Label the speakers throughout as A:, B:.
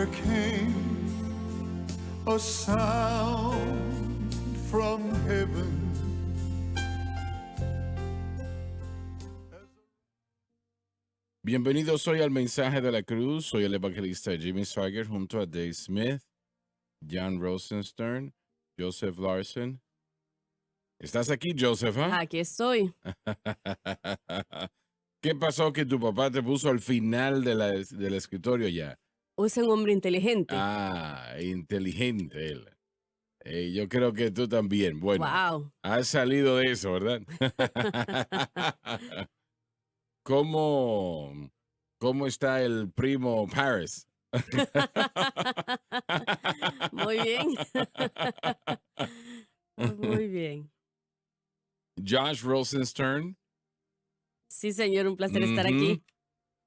A: there came a sound from heaven.
B: Bienvenidos hoy al Mensaje de la Cruz. Soy el evangelista Jimmy Swaggart junto a Dave Smith, Jan Rosenstern, Joseph Larson. ¿Estás aquí, Joseph?
C: Aquí estoy.
B: ¿Qué pasó que tu papá te puso al final del escritorio ya?
C: Es un hombre inteligente.
B: Inteligente él. Yo creo que tú también. Bueno,
C: Wow.
B: has salido de eso, ¿verdad? ¿Cómo está el primo Paris?
C: Muy bien. Muy bien.
B: Josh Rosenstern.
C: Sí, señor, un placer estar aquí.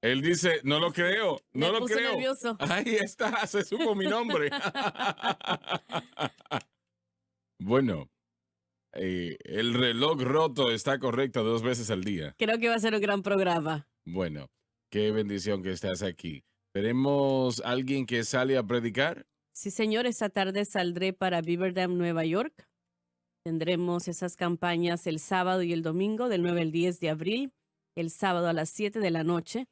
B: Él dice, no lo creo, no
C: Me
B: lo
C: puso
B: creo.
C: nervioso.
B: Ahí está, se supo mi nombre. Bueno, el reloj roto está correcto 2 veces al día.
C: Creo que va a ser un gran programa.
B: Bueno, qué bendición que estás aquí. ¿Tenemos alguien que sale a predicar?
C: Sí, señor, esta tarde saldré para Beaver Dam, Nueva York. Tendremos esas campañas el sábado y el domingo, del 9 al 10 de abril. El sábado a las 7 de la noche.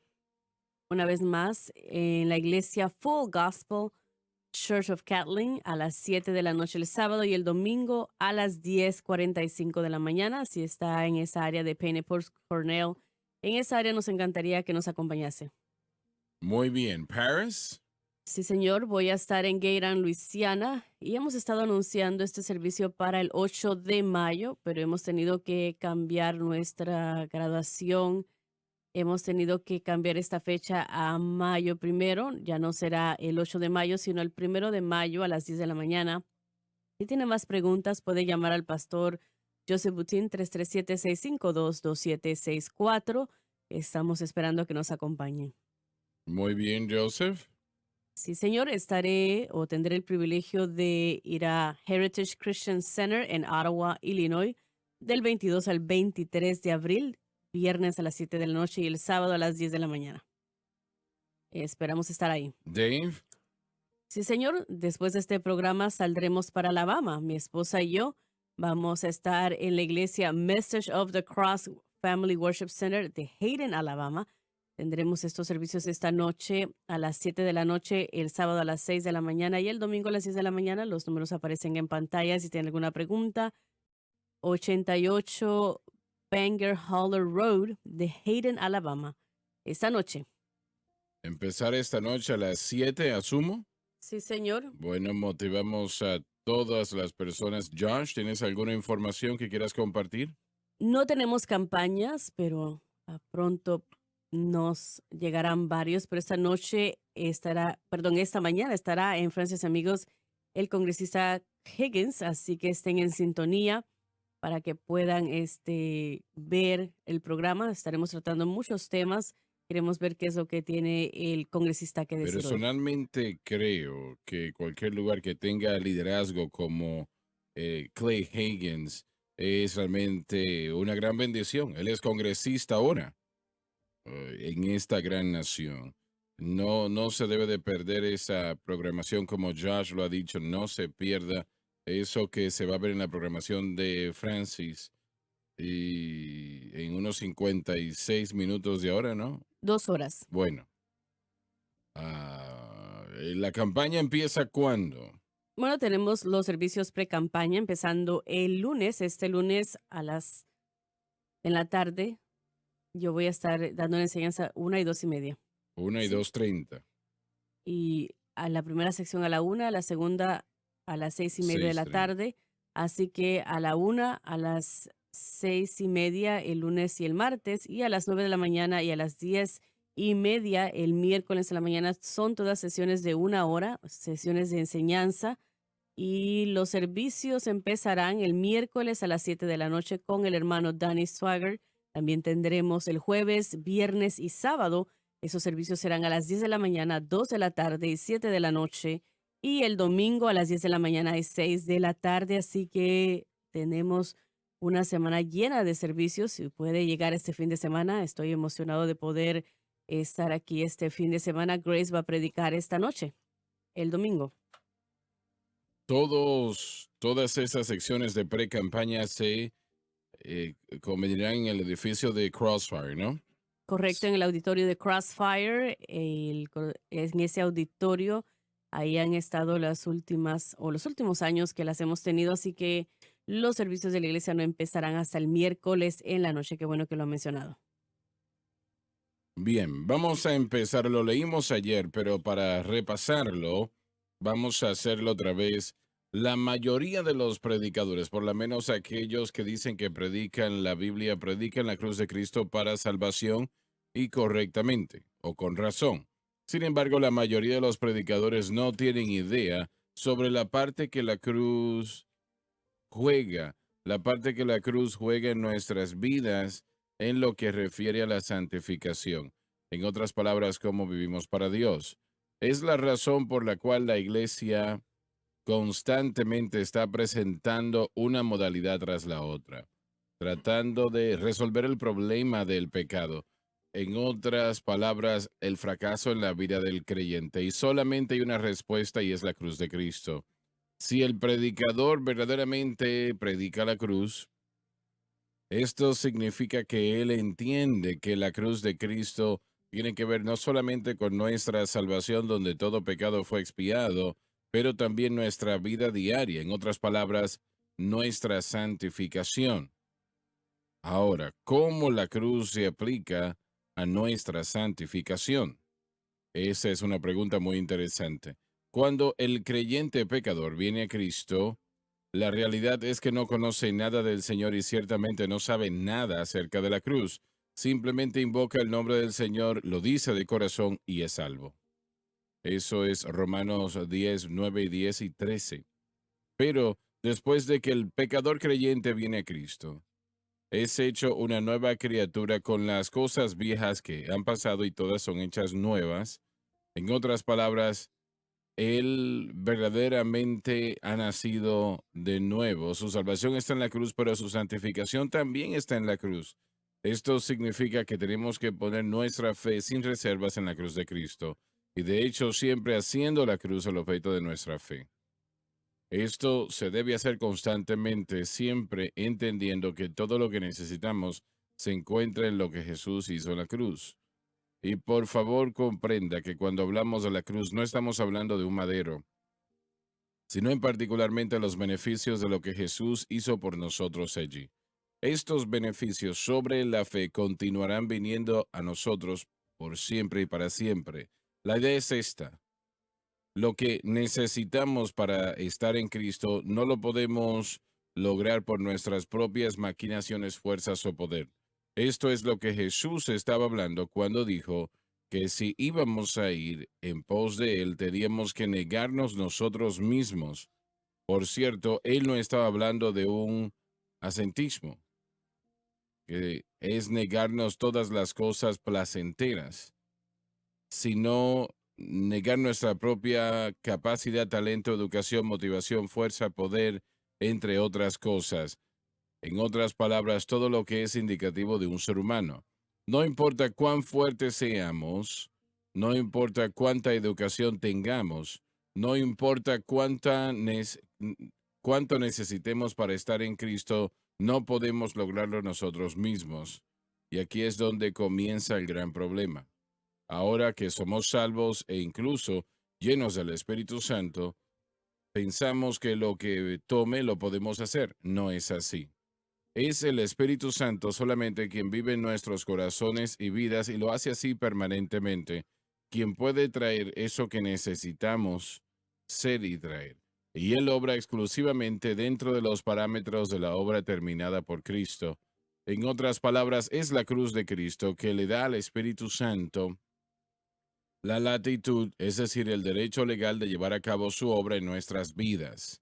C: Una vez más, en la iglesia Full Gospel Church of Catlin a las 7 de la noche el sábado y el domingo a las 10:45 de la mañana. Si está en esa área de Pennyport, Cornell, en esa área nos encantaría que nos acompañase.
B: Muy bien. ¿Paris?
C: Sí, señor, voy a estar en Gayran, Luisiana, y hemos estado anunciando este servicio para el 8 de mayo, pero hemos tenido que cambiar nuestra graduación. Hemos tenido que cambiar esta fecha a mayo 1. Ya no será el 8 de mayo, sino el 1 de mayo a las 10 de la mañana. Si tiene más preguntas, puede llamar al pastor Joseph Butin 337-652-2764. Estamos esperando que nos acompañen.
B: Muy bien, Joseph.
C: Sí, señor, estaré o tendré el privilegio de ir a Heritage Christian Center en Ottawa, Illinois, del 22 al 23 de abril, viernes a las 7 de la noche y el sábado a las 10 de la mañana. Esperamos estar ahí.
B: Dave.
C: Sí, señor, después de este programa saldremos para Alabama. Mi esposa y yo vamos a estar en la iglesia Message of the Cross Family Worship Center de Hayden, Alabama. Tendremos estos servicios esta noche a las 7 de la noche, el sábado a las 6 de la mañana y el domingo a las 10 de la mañana. Los números aparecen en pantalla. Si tienen alguna pregunta, 88 Banger Holler Road de Hayden, Alabama. Esta noche.
B: Empezar esta noche a las 7, asumo.
C: Sí, señor.
B: Bueno, motivamos a todas las personas. Josh, ¿tienes alguna información que quieras compartir?
C: No tenemos campañas, pero pronto nos llegarán varios. Pero esta mañana estará en Francias Amigos el congresista Higgins, así que estén en sintonía para que puedan ver el programa. Estaremos tratando muchos temas. Queremos ver qué es lo que tiene el congresista que decir hoy.
B: Personalmente creo que cualquier lugar que tenga liderazgo como Clay Higgins es realmente una gran bendición. Él es congresista ahora en esta gran nación. No se debe de perder esa programación, como Josh lo ha dicho, no se pierda eso que se va a ver en la programación de Francis y en unos 56 minutos de ahora, ¿no?
C: 2 horas.
B: Bueno, ¿la campaña empieza cuándo?
C: Bueno, tenemos los servicios pre-campaña empezando el lunes. Este lunes en la tarde, yo voy a estar dando la enseñanza 1 y 2:30.
B: 1 y
C: Sí.
B: 2:30.
C: Y a la primera sección a la 1, a la segunda a las 6:30 de la
B: 6:30.
C: tarde. Así que a la 1, a las 6:30 el lunes y el martes, y a las 9 de la mañana y a las 10:30 el miércoles en la mañana. Son todas sesiones de 1 hora, sesiones de enseñanza. Y los servicios empezarán el miércoles a las 7 de la noche con el hermano Danny Swaggart. También tendremos el jueves, viernes y sábado. Esos servicios serán a las 10 de la mañana, 2 de la tarde y 7 de la noche. Y el domingo a las 10 de la mañana y 6 de la tarde. Así que tenemos una semana llena de servicios. Si puede llegar este fin de semana, estoy emocionado de poder estar aquí este fin de semana. Grace va a predicar esta noche. el domingo.
B: Todas esas secciones de pre-campaña se convenirán en el edificio de Crossfire, ¿no?
C: Correcto, en el auditorio de Crossfire, en ese auditorio, ahí han estado las últimas o los últimos años que las hemos tenido, así que los servicios de la iglesia no empezarán hasta el miércoles en la noche. Qué bueno que lo ha mencionado.
B: Bien, vamos a empezar. Lo leímos ayer, pero para repasarlo, vamos a hacerlo otra vez. La mayoría de los predicadores, por lo menos aquellos que dicen que predican la Biblia, predican la cruz de Cristo para salvación y correctamente o con razón. Sin embargo, la mayoría de los predicadores no tienen idea sobre la parte que la cruz juega, la parte que la cruz juega en nuestras vidas en lo que refiere a la santificación. En otras palabras, cómo vivimos para Dios. Es la razón por la cual la iglesia constantemente está presentando una modalidad tras la otra, tratando de resolver el problema del pecado. En otras palabras, el fracaso en la vida del creyente. Y solamente hay una respuesta y es la cruz de Cristo. Si el predicador verdaderamente predica la cruz, esto significa que él entiende que la cruz de Cristo tiene que ver no solamente con nuestra salvación donde todo pecado fue expiado, pero también nuestra vida diaria, en otras palabras, nuestra santificación. Ahora, ¿cómo la cruz se aplica a nuestra santificación? Esa es una pregunta muy interesante. Cuando el creyente pecador viene a Cristo, la realidad es que no conoce nada del Señor y ciertamente no sabe nada acerca de la cruz. Simplemente invoca el nombre del Señor, lo dice de corazón y es salvo. Eso es Romanos 10, 9 y 10 y 13. Pero después de que el pecador creyente viene a Cristo, es hecho una nueva criatura con las cosas viejas que han pasado y todas son hechas nuevas. En otras palabras, él verdaderamente ha nacido de nuevo. Su salvación está en la cruz, pero su santificación también está en la cruz. Esto significa que tenemos que poner nuestra fe sin reservas en la cruz de Cristo. Y de hecho, siempre haciendo la cruz el objeto de nuestra fe. Esto se debe hacer constantemente, siempre entendiendo que todo lo que necesitamos se encuentra en lo que Jesús hizo en la cruz. Y por favor comprenda que cuando hablamos de la cruz no estamos hablando de un madero, sino en particularmente los beneficios de lo que Jesús hizo por nosotros allí. Estos beneficios sobre la fe continuarán viniendo a nosotros por siempre y para siempre. La idea es esta. Lo que necesitamos para estar en Cristo no lo podemos lograr por nuestras propias maquinaciones, fuerzas o poder. Esto es lo que Jesús estaba hablando cuando dijo que si íbamos a ir en pos de Él, teníamos que negarnos nosotros mismos. Por cierto, Él no estaba hablando de un asentismo, que es negarnos todas las cosas placenteras, sino negar nuestra propia capacidad, talento, educación, motivación, fuerza, poder, entre otras cosas. En otras palabras, todo lo que es indicativo de un ser humano. No importa cuán fuertes seamos, no importa cuánta educación tengamos, no importa cuánto necesitemos para estar en Cristo, no podemos lograrlo nosotros mismos. Y aquí es donde comienza el gran problema. Ahora que somos salvos e incluso llenos del Espíritu Santo, pensamos que lo que tome lo podemos hacer. No es así. Es el Espíritu Santo solamente quien vive en nuestros corazones y vidas y lo hace así permanentemente, quien puede traer eso que necesitamos ser y traer. Y Él obra exclusivamente dentro de los parámetros de la obra terminada por Cristo. En otras palabras, es la cruz de Cristo que le da al Espíritu Santo la latitud, es decir, el derecho legal de llevar a cabo su obra en nuestras vidas.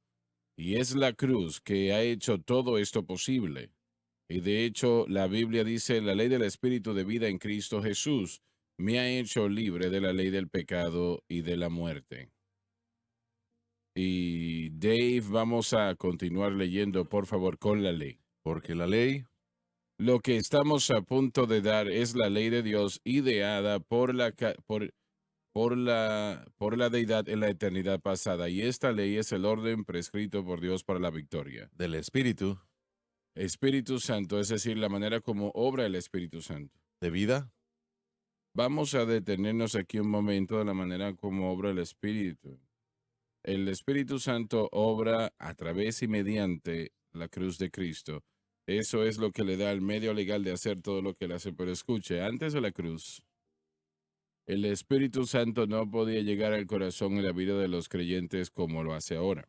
B: Y es la cruz que ha hecho todo esto posible. Y de hecho, la Biblia dice, la ley del Espíritu de vida en Cristo Jesús me ha hecho libre de la ley del pecado y de la muerte. Y Dave, vamos a continuar leyendo, por favor, con la ley.
D: Porque la ley,
B: Lo que estamos a punto de dar es la ley de Dios ideada por por la deidad en la eternidad pasada. Y esta ley es el orden prescrito por Dios para la victoria.
D: del Espíritu
B: Espíritu Santo, es decir, la manera como obra el Espíritu Santo.
D: de vida.
B: Vamos a detenernos aquí un momento de la manera como obra el Espíritu. El Espíritu Santo obra a través y mediante la cruz de Cristo. Eso es lo que le da el medio legal de hacer todo lo que él hace. Pero escuche, antes de la cruz, el Espíritu Santo no podía llegar al corazón y la vida de los creyentes como lo hace ahora.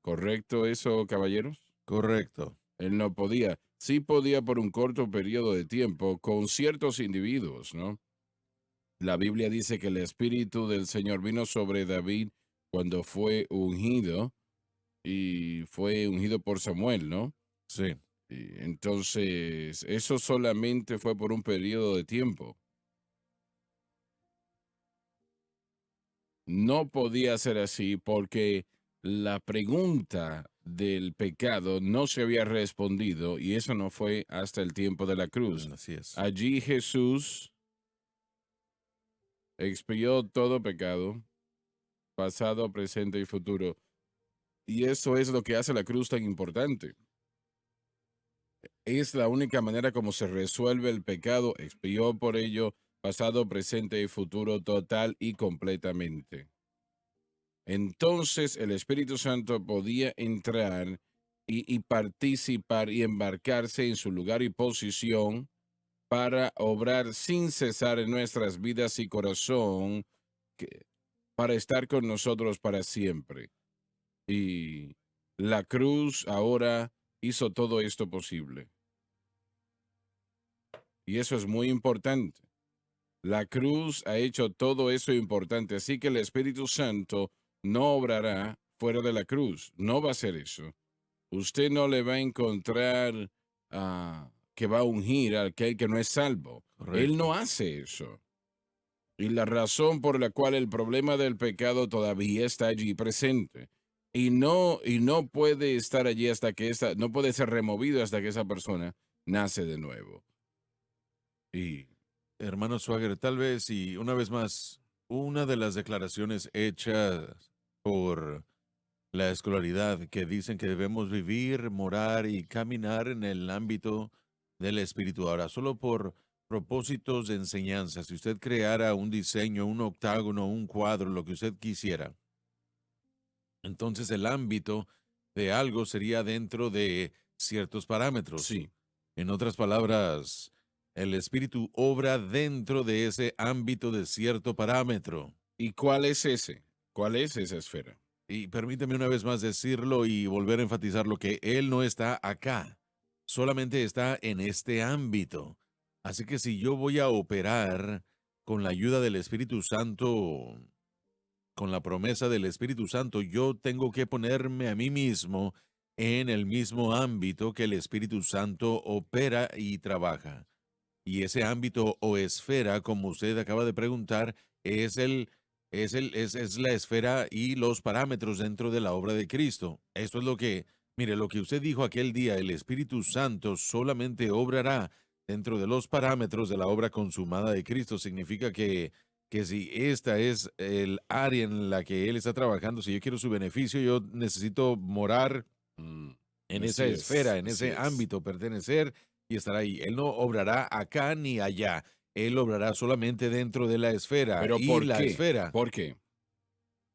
B: ¿Correcto eso, caballeros?
D: Correcto.
B: Él no podía. Sí podía por un corto periodo de tiempo con ciertos individuos, ¿no? La Biblia dice que el Espíritu del Señor vino sobre David cuando fue ungido y fue ungido por Samuel, ¿no?
D: Sí.
B: Y entonces, eso solamente fue por un periodo de tiempo. No podía ser así porque la pregunta del pecado no se había respondido y eso no fue hasta el tiempo de la cruz.
D: Así es.
B: Allí Jesús expió todo pecado, pasado, presente y futuro. Y eso es lo que hace la cruz tan importante. Es la única manera como se resuelve el pecado, expió por ello, pasado, presente y futuro total y completamente. Entonces el Espíritu Santo podía entrar y participar y embarcarse en su lugar y posición para obrar sin cesar en nuestras vidas y corazón, para estar con nosotros para siempre. Y la cruz ahora hizo todo esto posible. Y eso es muy importante. La cruz ha hecho todo eso importante, así que el Espíritu Santo no obrará fuera de la cruz. No va a hacer eso. Usted no le va a encontrar que va a ungir a aquel que no es salvo.
D: Correcto.
B: Él no hace eso. Y la razón por la cual el problema del pecado todavía está allí presente. Y no puede estar allí hasta que no puede ser removido hasta que esa persona nace de nuevo. Y
D: Hermano Swagger, tal vez, y una vez más, una de las declaraciones hechas por la escolaridad que dicen que debemos vivir, morar y caminar en el ámbito del espíritu. Ahora, solo por propósitos de enseñanza, si usted creara un diseño, un octágono, un cuadro, lo que usted quisiera, entonces el ámbito de algo sería dentro de ciertos parámetros.
B: sí,
D: En otras palabras, el espíritu obra dentro de ese ámbito de cierto parámetro.
B: ¿y cuál es ese? ¿Cuál es esa esfera?
D: Y permíteme una vez más decirlo y volver a enfatizar lo que él no está acá, solamente está en este ámbito. Así que si yo voy a operar con la ayuda del Espíritu Santo, con la promesa del Espíritu Santo, yo tengo que ponerme a mí mismo en el mismo ámbito que el Espíritu Santo opera y trabaja. Y ese ámbito o esfera, como usted acaba de preguntar, es la esfera y los parámetros dentro de la obra de Cristo. Esto es lo que, mire, lo que usted dijo aquel día, el Espíritu Santo solamente obrará dentro de los parámetros de la obra consumada de Cristo. Significa que si esta es el área en la que Él está trabajando, si yo quiero su beneficio, yo necesito morar
B: Mm,
D: en
B: así
D: esa
B: es,
D: esfera, en
B: así
D: ese
B: es.
D: ámbito, pertenecer y estar ahí. Él no obrará acá ni allá. Él obrará solamente dentro de la esfera.
B: ¿Pero
D: Y
B: por
D: la
B: qué?
D: esfera,
B: ¿Por qué?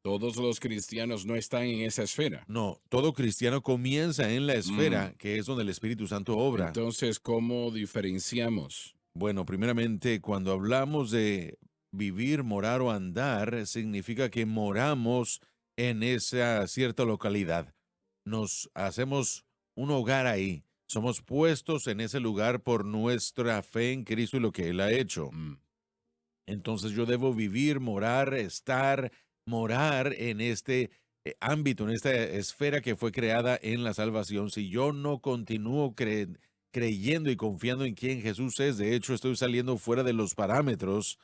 B: Todos los cristianos no están en esa esfera.
D: no, todo cristiano comienza en la esfera,
B: Mm,
D: que es donde el Espíritu Santo obra.
B: Entonces, ¿cómo diferenciamos?
D: Bueno, primeramente, cuando hablamos de vivir, morar o andar, significa que moramos en esa cierta localidad. Nos hacemos un hogar ahí. Somos puestos en ese lugar por nuestra fe en Cristo y lo que Él ha hecho.
B: Mm,
D: Entonces yo debo vivir, morar, estar, morar en este ámbito, en esta esfera que fue creada en la salvación. Si yo no continúo creyendo y confiando en quién Jesús es, de hecho estoy saliendo fuera de los parámetros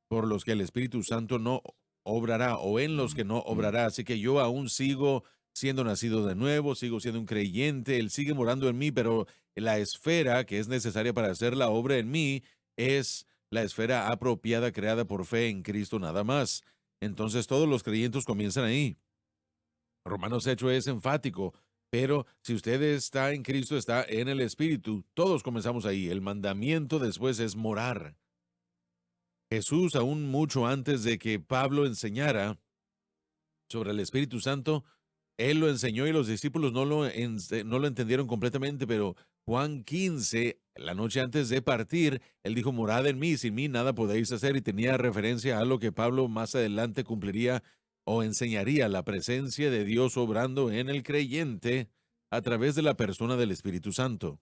D: por los que el Espíritu Santo no obrará o en los que no
B: mm.
D: obrará. Así que yo aún sigo siendo nacido de nuevo, sigo siendo un creyente, Él sigue morando en mí, pero la esfera que es necesaria para hacer la obra en mí es la esfera apropiada creada por fe en Cristo nada más. Entonces todos los creyentes comienzan ahí. Romanos 8 es enfático, pero si usted está en Cristo, está en el Espíritu, todos comenzamos ahí. El mandamiento después es morar. Jesús, aún mucho antes de que Pablo enseñara sobre el Espíritu Santo, él lo enseñó y los discípulos no lo entendieron completamente, pero Juan 15, la noche antes de partir, él dijo, morad en mí, sin mí nada podéis hacer, y tenía referencia a lo que Pablo más adelante cumpliría o enseñaría, la presencia de Dios obrando en el creyente a través de la persona del Espíritu Santo.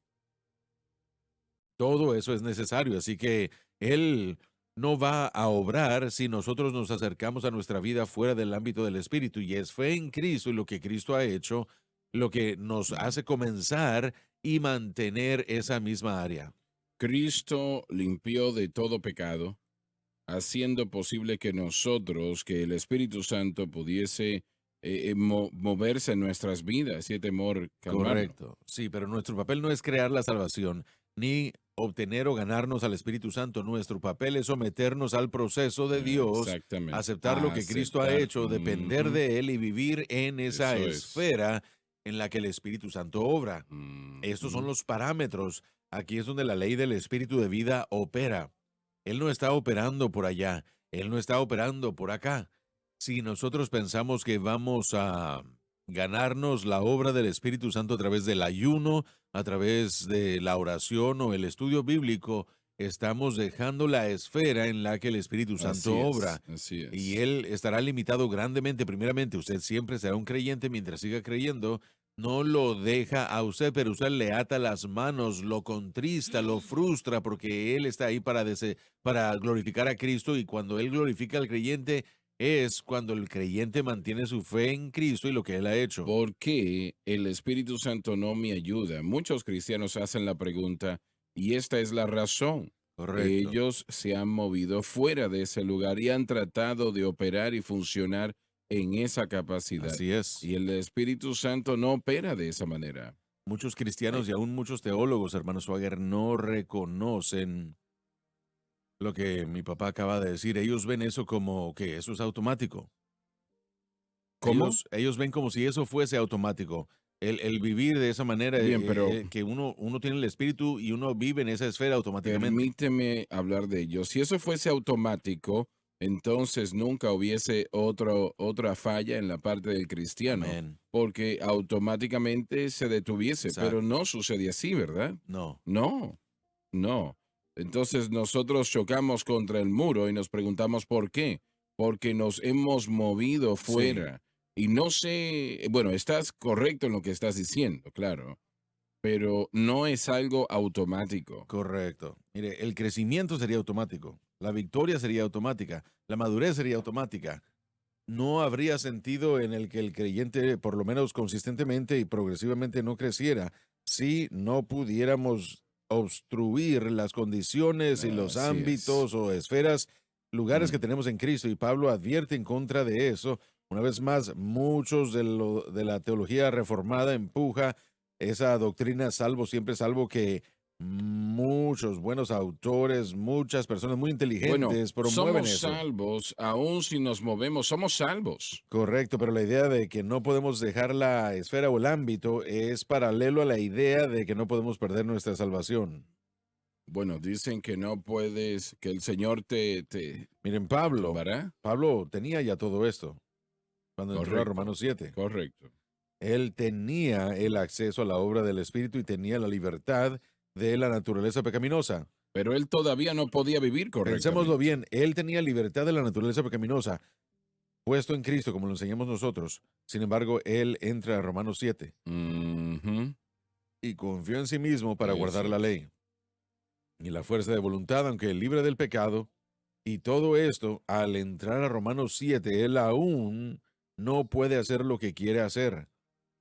D: Todo eso es necesario, así que Él no va a obrar si nosotros nos acercamos a nuestra vida fuera del ámbito del Espíritu, y es fe en Cristo y lo que Cristo ha hecho, lo que nos hace comenzar y mantener esa misma área.
B: Cristo limpió de todo pecado, haciendo posible que nosotros, que el Espíritu Santo pudiese moverse en nuestras vidas y el temor calmarlo.
D: Correcto. Sí, pero nuestro papel no es crear la salvación, ni obtener o ganarnos al Espíritu Santo. Nuestro papel es someternos al proceso de Dios,
B: Exactamente.
D: aceptar lo que Cristo ha
B: Aceptar.
D: hecho, depender de Él y vivir en esa
B: Eso es.
D: esfera en la que el Espíritu Santo obra. Estos son
B: Ujú.
D: los parámetros. Aquí es donde la ley del Espíritu de vida opera. Él no está operando por allá, Él no está operando por acá. Si nosotros pensamos que vamos a ganarnos la obra del Espíritu Santo a través del ayuno, a través de la oración o el estudio bíblico, estamos dejando la esfera en la que el Espíritu Santo obra.
B: Así es.
D: Y Él estará limitado grandemente. Primeramente, usted siempre será un creyente mientras siga creyendo. No lo deja a usted, pero usted le ata las manos, lo contrista, lo frustra, porque Él está ahí para glorificar a Cristo, y cuando Él glorifica al creyente es cuando el creyente mantiene su fe en Cristo y lo que Él ha hecho.
B: ¿Por qué el Espíritu Santo no me ayuda? Muchos cristianos hacen la pregunta y esta es la razón.
D: Correcto.
B: Ellos se han movido fuera de ese lugar y han tratado de operar y funcionar en esa capacidad.
D: Así es.
B: Y el Espíritu Santo no opera de esa manera.
D: Muchos cristianos y aún muchos teólogos, hermano Swagger, no reconocen lo que mi papá acaba de decir. Ellos ven eso como que eso es automático.
B: ¿Cómo?
D: Ellos ven como si eso fuese automático. El vivir de esa manera,
B: Bien, pero
D: que uno tiene el espíritu y uno vive en esa esfera automáticamente.
B: permíteme hablar de ello. Si eso fuese automático, entonces nunca hubiese otra falla en la parte del cristiano,
D: Amén.
B: porque automáticamente se detuviese, pero
D: Exacto.
B: no sucede así, ¿verdad?
D: No,
B: No, no. Entonces nosotros chocamos contra el muro y nos preguntamos por qué. Porque nos hemos movido
D: sí,
B: fuera. Y no sé, bueno, estás correcto en lo que estás diciendo, claro, pero no es algo automático.
D: correcto. Mire, el crecimiento sería automático, la victoria sería automática, la madurez sería automática. No habría sentido en el que el creyente, por lo menos consistentemente y progresivamente, no creciera si no pudiéramos obstruir las condiciones y los
B: Así es.
D: ámbitos o esferas, lugares que
B: Mm.
D: tenemos en Cristo. Y Pablo advierte en contra de eso. Una vez más, muchos de la teología reformada empuja esa doctrina salvo, siempre salvo, que muchos buenos autores, muchas personas muy
B: Bueno,
D: inteligentes promueven
B: somos
D: eso.
B: salvos, aun si nos movemos, somos salvos.
D: Correcto, pero la idea de que no podemos dejar la esfera o el ámbito es paralelo a la idea de que no podemos perder nuestra salvación.
B: Bueno, dicen que no puedes, que el Señor te
D: Miren, Pablo tenía ya todo esto cuando entró a
B: Correcto,
D: Romanos 7.
B: correcto.
D: Él tenía el acceso a la obra del Espíritu y tenía la libertad de la naturaleza pecaminosa.
B: Pero él todavía no podía vivir
D: Pensémoslo
B: correctamente.
D: bien, él tenía libertad de la naturaleza pecaminosa, puesto en Cristo, como lo enseñamos nosotros. Sin embargo, él entra a Romanos 7
B: Ujú,
D: y confió en sí mismo para guardar
B: eso
D: la
B: es.
D: ley y la fuerza de voluntad, aunque libre del pecado. Y todo esto, al entrar a Romanos 7, él aún no puede hacer lo que quiere hacer.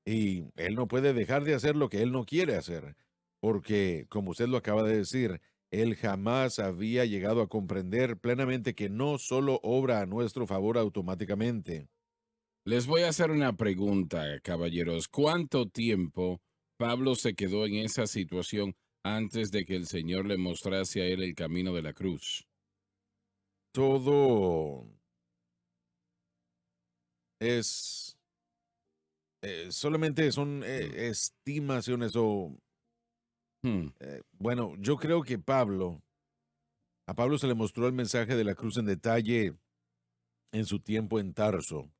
D: Y él no puede dejar de hacer lo que él no quiere hacer. Porque, como usted lo acaba de decir, él jamás había llegado a comprender plenamente que no solo obra a nuestro favor automáticamente.
B: Les voy a hacer una pregunta, caballeros. ¿Cuánto tiempo Pablo se quedó en esa situación antes de que el Señor le mostrase a él el camino de la cruz?
D: todo es, solamente son estimaciones o,
B: Hmm,
D: bueno, yo creo que a Pablo se le mostró el mensaje de la cruz en detalle en su tiempo en Tarso.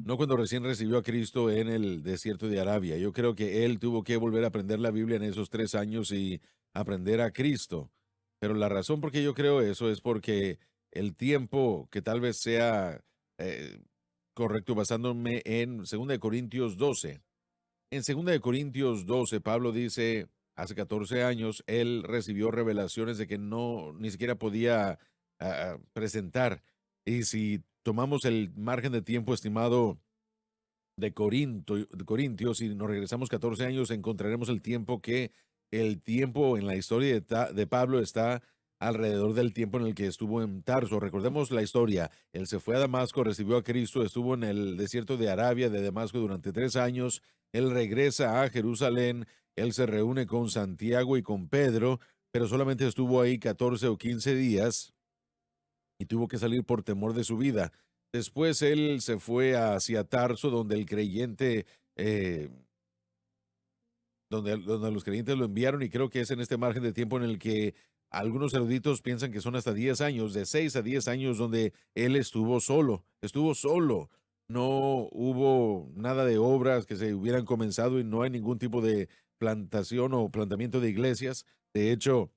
D: No cuando recién recibió a Cristo en el desierto de Arabia. Yo creo que él tuvo que volver a aprender la Biblia en esos 3 años y aprender a Cristo. Pero la razón por qué yo creo eso es porque el tiempo que tal vez sea eh, correcto, basándome en 2 de Corintios 12. En 2 de Corintios 12, Pablo dice, hace 14 años, él recibió revelaciones de que no, ni siquiera podía presentar. Y si tomamos el margen de tiempo estimado de Corintios y nos regresamos 14 años, encontraremos el tiempo en la historia de Pablo está alrededor del tiempo en el que estuvo en Tarso. Recordemos la historia. Él se fue a Damasco, recibió a Cristo, estuvo en el desierto de Arabia, de Damasco, durante 3 años. Él regresa a Jerusalén, él se reúne con Santiago y con Pedro, pero solamente estuvo ahí 14 o 15 días y tuvo que salir por temor de su vida. Después él se fue hacia Tarso, donde el creyente, eh, donde los creyentes lo enviaron, y creo que es en este margen de tiempo en el que algunos eruditos piensan que son hasta 10 años, de 6 a 10 años, donde él estuvo solo. No hubo nada de obras que se hubieran comenzado y no hay ningún tipo de plantación o plantamiento de iglesias. De hecho,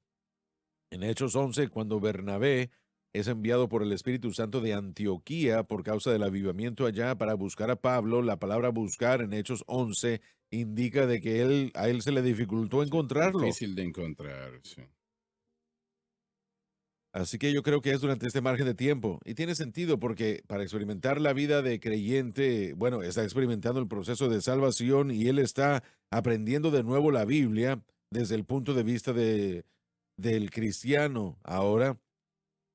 D: en Hechos 11, cuando Bernabé es enviado por el Espíritu Santo de Antioquía por causa del avivamiento allá para buscar a Pablo, la palabra buscar en Hechos 11 indica de que a él se le dificultó
B: sí,
D: encontrarlo.
B: difícil de encontrar, sí.
D: Así que yo creo que es durante este margen de tiempo. Y tiene sentido porque para experimentar la vida de creyente, bueno, está experimentando el proceso de salvación y él está aprendiendo de nuevo la Biblia desde el punto de vista del cristiano. Ahora,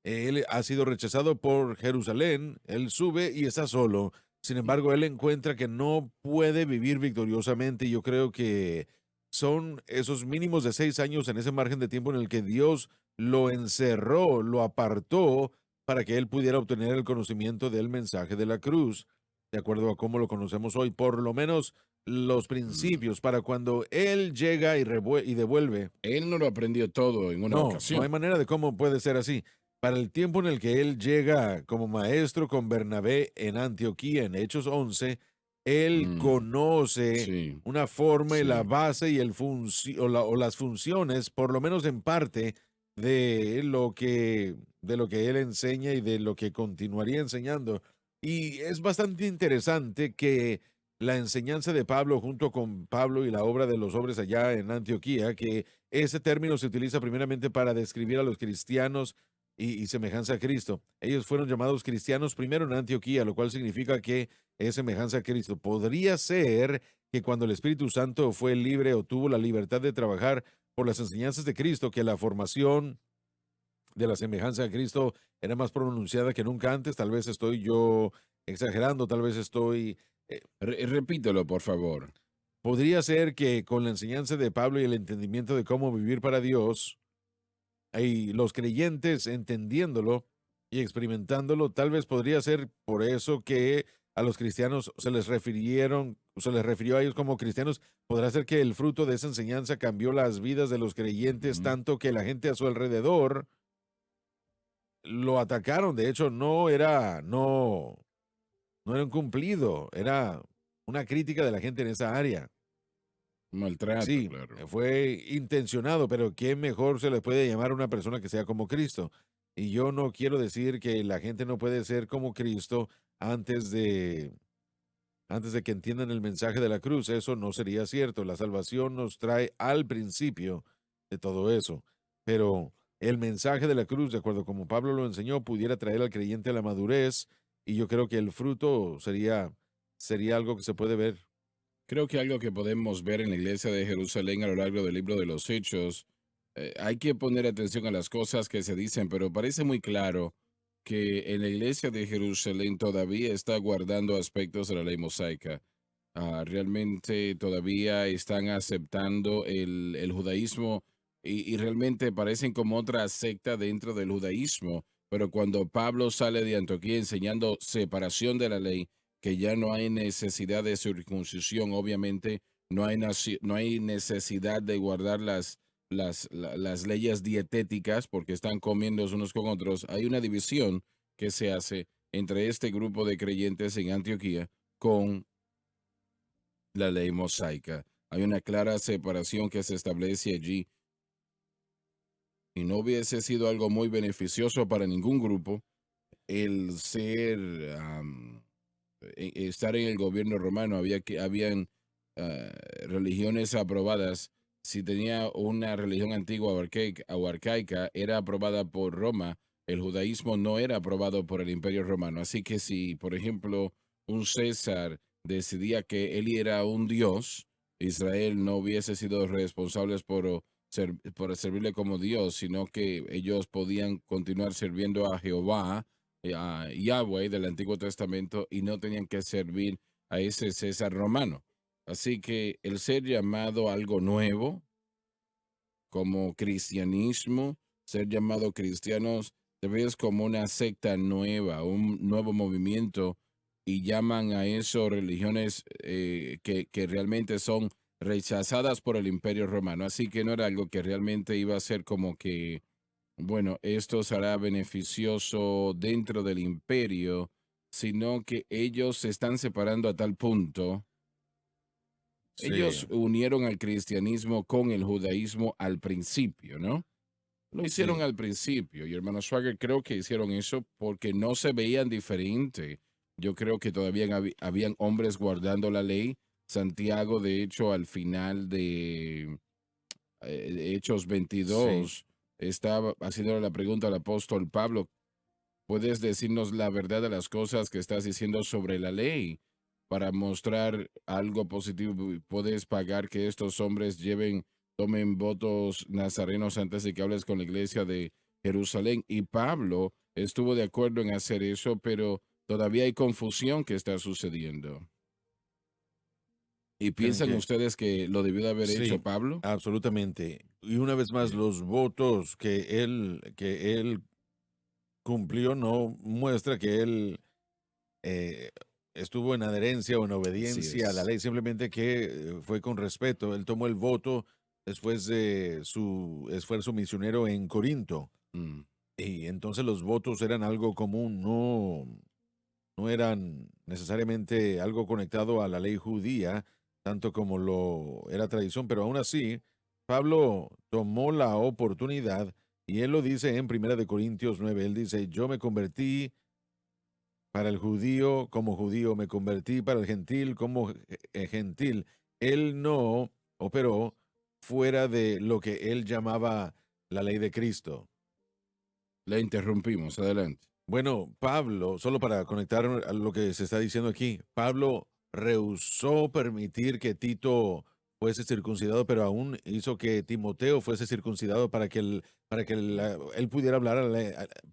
D: él ha sido rechazado por Jerusalén, él sube y está solo. Sin embargo, él encuentra que no puede vivir victoriosamente. Y yo creo que son esos mínimos de 6 años en ese margen de tiempo en el que Dios lo encerró, lo apartó para que él pudiera obtener el conocimiento del mensaje de la cruz, de acuerdo a cómo lo conocemos hoy, por lo menos los
B: Mm.
D: principios para cuando él llega y devuelve.
B: Él no lo aprendió todo en una
D: No, no hay
B: ocasión.
D: manera de cómo puede ser así. Para el tiempo en el que él llega como maestro con Bernabé en Antioquía, en Hechos 11, él
B: Mm,
D: conoce
B: sí,
D: una forma y la
B: sí.
D: base y o las funciones, por lo menos en parte, de lo que él enseña y de lo que continuaría enseñando. Y es bastante interesante que la enseñanza de Pablo junto con Pablo y la obra de los hombres allá en Antioquía, que ese término se utiliza primeramente para describir a los cristianos y semejanza a Cristo. Ellos fueron llamados cristianos primero en Antioquía, lo cual significa que es semejanza a Cristo. Podría ser que cuando el Espíritu Santo fue libre o tuvo la libertad de trabajar por las enseñanzas de Cristo, que la formación de la semejanza a Cristo era más pronunciada que nunca antes. Tal vez estoy yo exagerando, tal vez
B: Repítelo, por favor.
D: podría ser que con la enseñanza de Pablo y el entendimiento de cómo vivir para Dios, y los creyentes entendiéndolo y experimentándolo, tal vez podría ser por eso que a los cristianos se les refirió a ellos como cristianos. Podrá ser que el fruto de esa enseñanza cambió las vidas de los creyentes
B: Ujú.
D: tanto que la gente a su alrededor lo atacaron. De hecho, no era un cumplido, era una crítica de la gente en esa área.
B: Maltrato,
D: Sí,
B: claro.
D: fue intencionado, pero ¿qué mejor se le puede llamar a una persona que sea como Cristo? Y yo no quiero decir que la gente no puede ser como Cristo antes de, antes de que entiendan el mensaje de la cruz. Eso no sería cierto. La salvación nos trae al principio de todo eso. Pero el mensaje de la cruz, de acuerdo como Pablo lo enseñó, pudiera traer al creyente a la madurez y yo creo que el fruto sería algo que se puede ver.
B: Creo que algo que podemos ver en la iglesia de Jerusalén a lo largo del libro de los Hechos, hay que poner atención a las cosas que se dicen, pero parece muy claro que en la iglesia de Jerusalén todavía está guardando aspectos de la ley mosaica. Realmente todavía están aceptando el judaísmo y realmente parecen como otra secta dentro del judaísmo Pero cuando Pablo sale de Antioquía enseñando separación de la ley, que ya no hay necesidad de circuncisión, obviamente no hay necesidad de guardar las leyes dietéticas porque están comiendo unos con otros. Hay una división que se hace entre este grupo de creyentes en Antioquía con la ley mosaica. Hay una clara separación que se establece allí y no hubiese sido algo muy beneficioso para ningún grupo el estar en el gobierno romano. Habían religiones aprobadas. Si tenía una religión antigua o arcaica, era aprobada por Roma. El judaísmo no era aprobado por el Imperio Romano. Así que si, por ejemplo, un César decidía que él era un dios, Israel no hubiese sido responsables por servirle como Dios, sino que ellos podían continuar sirviendo a Jehová, a Yahweh del Antiguo Testamento, y no tenían que servir a ese César romano. Así que el ser llamado algo nuevo, como cristianismo, ser llamado cristianos, te ves como una secta nueva, un nuevo movimiento, y llaman a eso religiones que realmente son rechazadas por el Imperio Romano. Así que no era algo que realmente iba a ser como que, bueno, esto será beneficioso dentro del imperio, sino que ellos se están separando a tal punto.
D: Sí,
B: Ellos unieron al cristianismo con el judaísmo al principio, ¿no? Lo hicieron
D: sí.
B: al principio y hermano Swagger creo que hicieron eso porque no se veían diferente. Yo creo que todavía habían hombres guardando la ley. Santiago, de hecho, al final de Hechos
D: Sí.
B: 22, estaba haciéndole la pregunta al apóstol Pablo, ¿puedes decirnos la verdad de las cosas que estás diciendo sobre la ley? Para mostrar algo positivo, puedes pagar que estos hombres tomen votos nazarenos antes de que hables con la iglesia de Jerusalén. Y Pablo estuvo de acuerdo en hacer eso, pero todavía hay confusión que está sucediendo. ¿Y
D: ¿Creen
B: piensan
D: que?
B: ustedes que lo debió de haber hecho
D: Sí,
B: Pablo?
D: absolutamente. Y una vez más,
B: Sí.
D: los votos que él cumplió no muestra que él eh, estuvo en adherencia o en
B: Así
D: obediencia a la
B: es.
D: ley, simplemente que fue con respeto. Él tomó el voto después de su esfuerzo misionero en Corinto.
B: Mm.
D: Y entonces los votos eran algo común, no eran necesariamente algo conectado a la ley judía, tanto como lo era tradición, pero aún así, Pablo tomó la oportunidad y él lo dice en Primera de Corintios 9, él dice, yo me convertí para el judío como judío, me convertí para el gentil como gentil. Él no operó fuera de lo que él llamaba la ley de Cristo.
B: Le interrumpimos. Adelante.
D: Bueno, Pablo, solo para conectar a lo que se está diciendo aquí, Pablo rehusó permitir que Tito fuese circuncidado, pero aún hizo que Timoteo fuese circuncidado para que él pudiera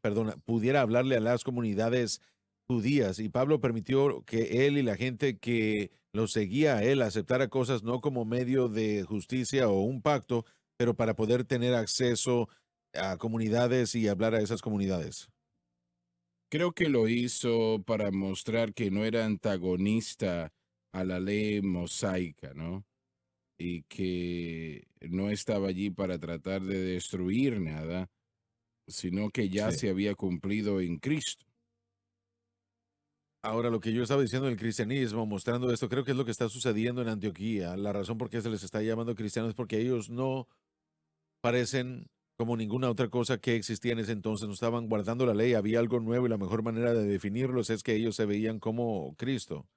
D: perdona, pudiera hablarle a las comunidades judías. Y Pablo permitió que él y la gente que lo seguía a él aceptara cosas no como medio de justicia o un pacto, pero para poder tener acceso a comunidades y hablar a esas comunidades.
B: Creo que lo hizo para mostrar que no era antagonista a la ley mosaica, ¿no? Y que no estaba allí para tratar de destruir nada, sino que ya
D: Sí.
B: se había cumplido en Cristo.
D: Ahora, lo que yo estaba diciendo del cristianismo, mostrando esto, creo que es lo que está sucediendo en Antioquía. La razón por qué se les está llamando cristianos es porque ellos no parecen como ninguna otra cosa que existía en ese entonces. No estaban guardando la ley, había algo nuevo y la mejor manera de definirlos es que ellos se veían como Cristo.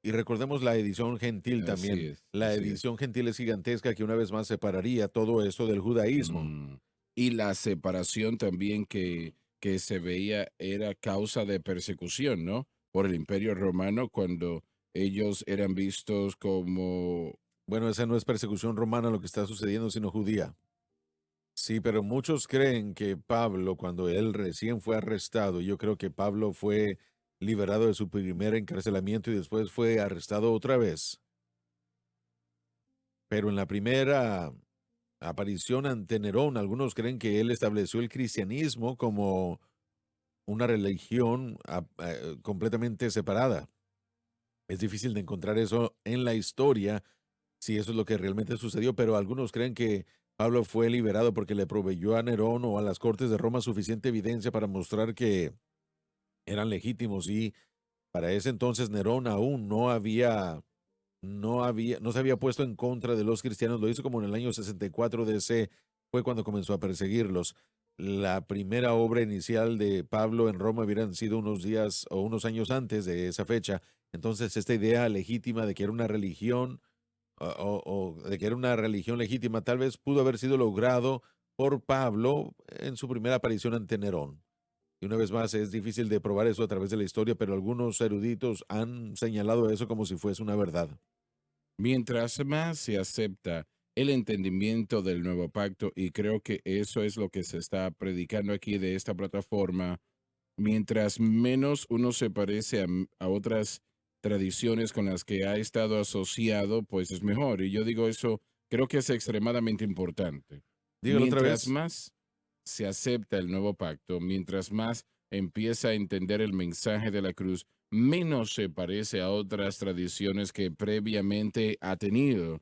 D: Y recordemos la edición gentil
B: Así
D: también.
B: es,
D: La
B: así es.
D: edición gentil es gigantesca que una vez más separaría todo esto del judaísmo.
B: Mm. Y la separación también que se veía era causa de persecución, ¿no? Por el Imperio Romano cuando ellos eran vistos como...
D: Bueno, esa no es persecución romana lo que está sucediendo, sino judía. Sí, pero muchos creen que Pablo, cuando él recién fue arrestado, yo creo que Pablo fue liberado de su primer encarcelamiento y después fue arrestado otra vez. Pero en la primera aparición ante Nerón, algunos creen que él estableció el cristianismo como una religión completamente separada. Es difícil de encontrar eso en la historia, si eso es lo que realmente sucedió, pero algunos creen que Pablo fue liberado porque le proveyó a Nerón o a las cortes de Roma suficiente evidencia para mostrar que eran legítimos y para ese entonces Nerón aún no se había puesto en contra de los cristianos, lo hizo como en el año 64 DC, fue cuando comenzó a perseguirlos. La primera obra inicial de Pablo en Roma hubieran sido unos días o unos años antes de esa fecha. Entonces, esta idea legítima de que era una religión o de que era una religión legítima, tal vez pudo haber sido logrado por Pablo en su primera aparición ante Nerón. Y una vez más, es difícil de probar eso a través de la historia, pero algunos eruditos han señalado eso como si fuese una verdad.
B: Mientras más se acepta el entendimiento del nuevo pacto, y creo que eso es lo que se está predicando aquí de esta plataforma, mientras menos uno se parece a otras tradiciones con las que ha estado asociado, pues es mejor. Y yo digo eso, creo que es extremadamente importante.
D: Dígalo otra
B: Mientras
D: vez.
B: más se acepta el nuevo pacto, mientras más empieza a entender el mensaje de la cruz, menos se parece a otras tradiciones que previamente ha tenido.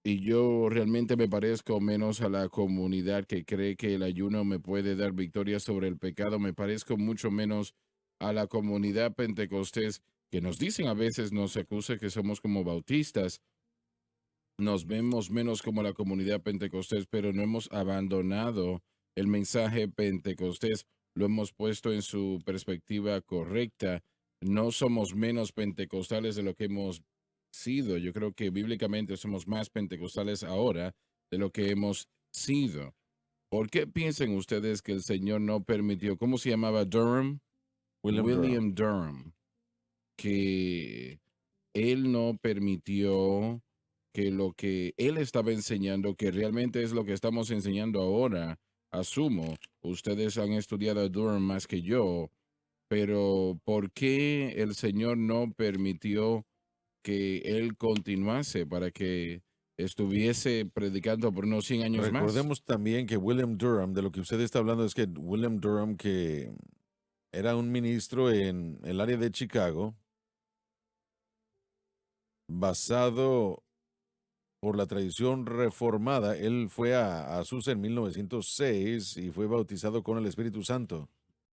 B: Y yo realmente me parezco menos a la comunidad que cree que el ayuno me puede dar victoria sobre el pecado. Me parezco mucho menos a la comunidad pentecostés que nos dicen a veces, nos acusa que somos como bautistas. Nos vemos menos como la comunidad pentecostés, pero no hemos abandonado el mensaje pentecostés. Lo hemos puesto en su perspectiva correcta. No somos menos pentecostales de lo que hemos sido. Yo creo que bíblicamente somos más pentecostales ahora de lo que hemos sido. ¿Por qué piensan ustedes que el Señor no permitió, cómo se llamaba Durham?
D: William Durham.
B: William Durham, que él no permitió que lo que él estaba enseñando, que realmente es lo que estamos enseñando ahora, asumo, ustedes han estudiado a Durham más que yo, pero ¿por qué el Señor no permitió que él continuase para que estuviese predicando por unos 100 años más?
D: Recordemos también que William Durham, de lo que usted está hablando es que William Durham, que era un ministro en el área de Chicago, basado por la tradición reformada, él fue a Azusa en 1906 y fue bautizado con el Espíritu Santo.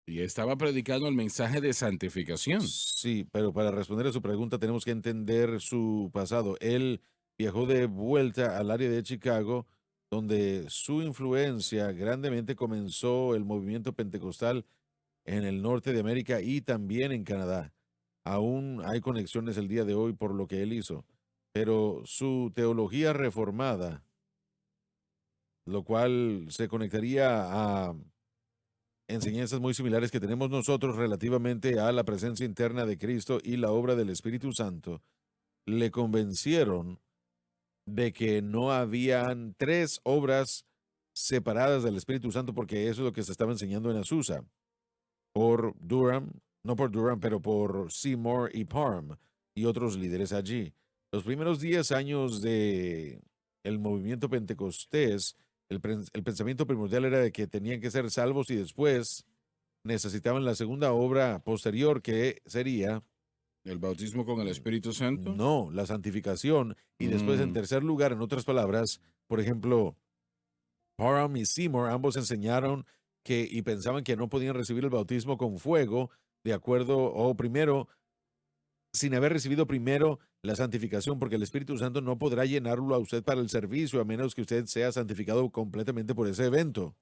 B: Y estaba predicando el mensaje de santificación.
D: Sí, pero para responder a su pregunta tenemos que entender su pasado. Él viajó de vuelta al área de Chicago, donde su influencia grandemente comenzó el movimiento pentecostal en el norte de América y también en Canadá. Aún hay conexiones el día de hoy por lo que él hizo, pero su teología reformada, lo cual se conectaría a enseñanzas muy similares que tenemos nosotros relativamente a la presencia interna de Cristo y la obra del Espíritu Santo, le convencieron de que no habían tres obras separadas del Espíritu Santo, porque eso es lo que se estaba enseñando en Azusa, por Durham, no por Durham, pero por Seymour y Parham y otros líderes allí. Los primeros 10 años de el movimiento pentecostés, el pensamiento primordial era de que tenían que ser salvos y después necesitaban la segunda obra posterior, que sería,
B: ¿El bautismo con el Espíritu Santo?
D: no, la santificación. Y después, en tercer lugar, en otras palabras, por ejemplo, Parham y Seymour ambos enseñaron que y pensaban que no podían recibir el bautismo con fuego, de acuerdo, o primero, sin haber recibido primero la santificación, porque el Espíritu Santo no podrá llenarlo a usted para el servicio, a menos que usted sea santificado completamente por ese evento.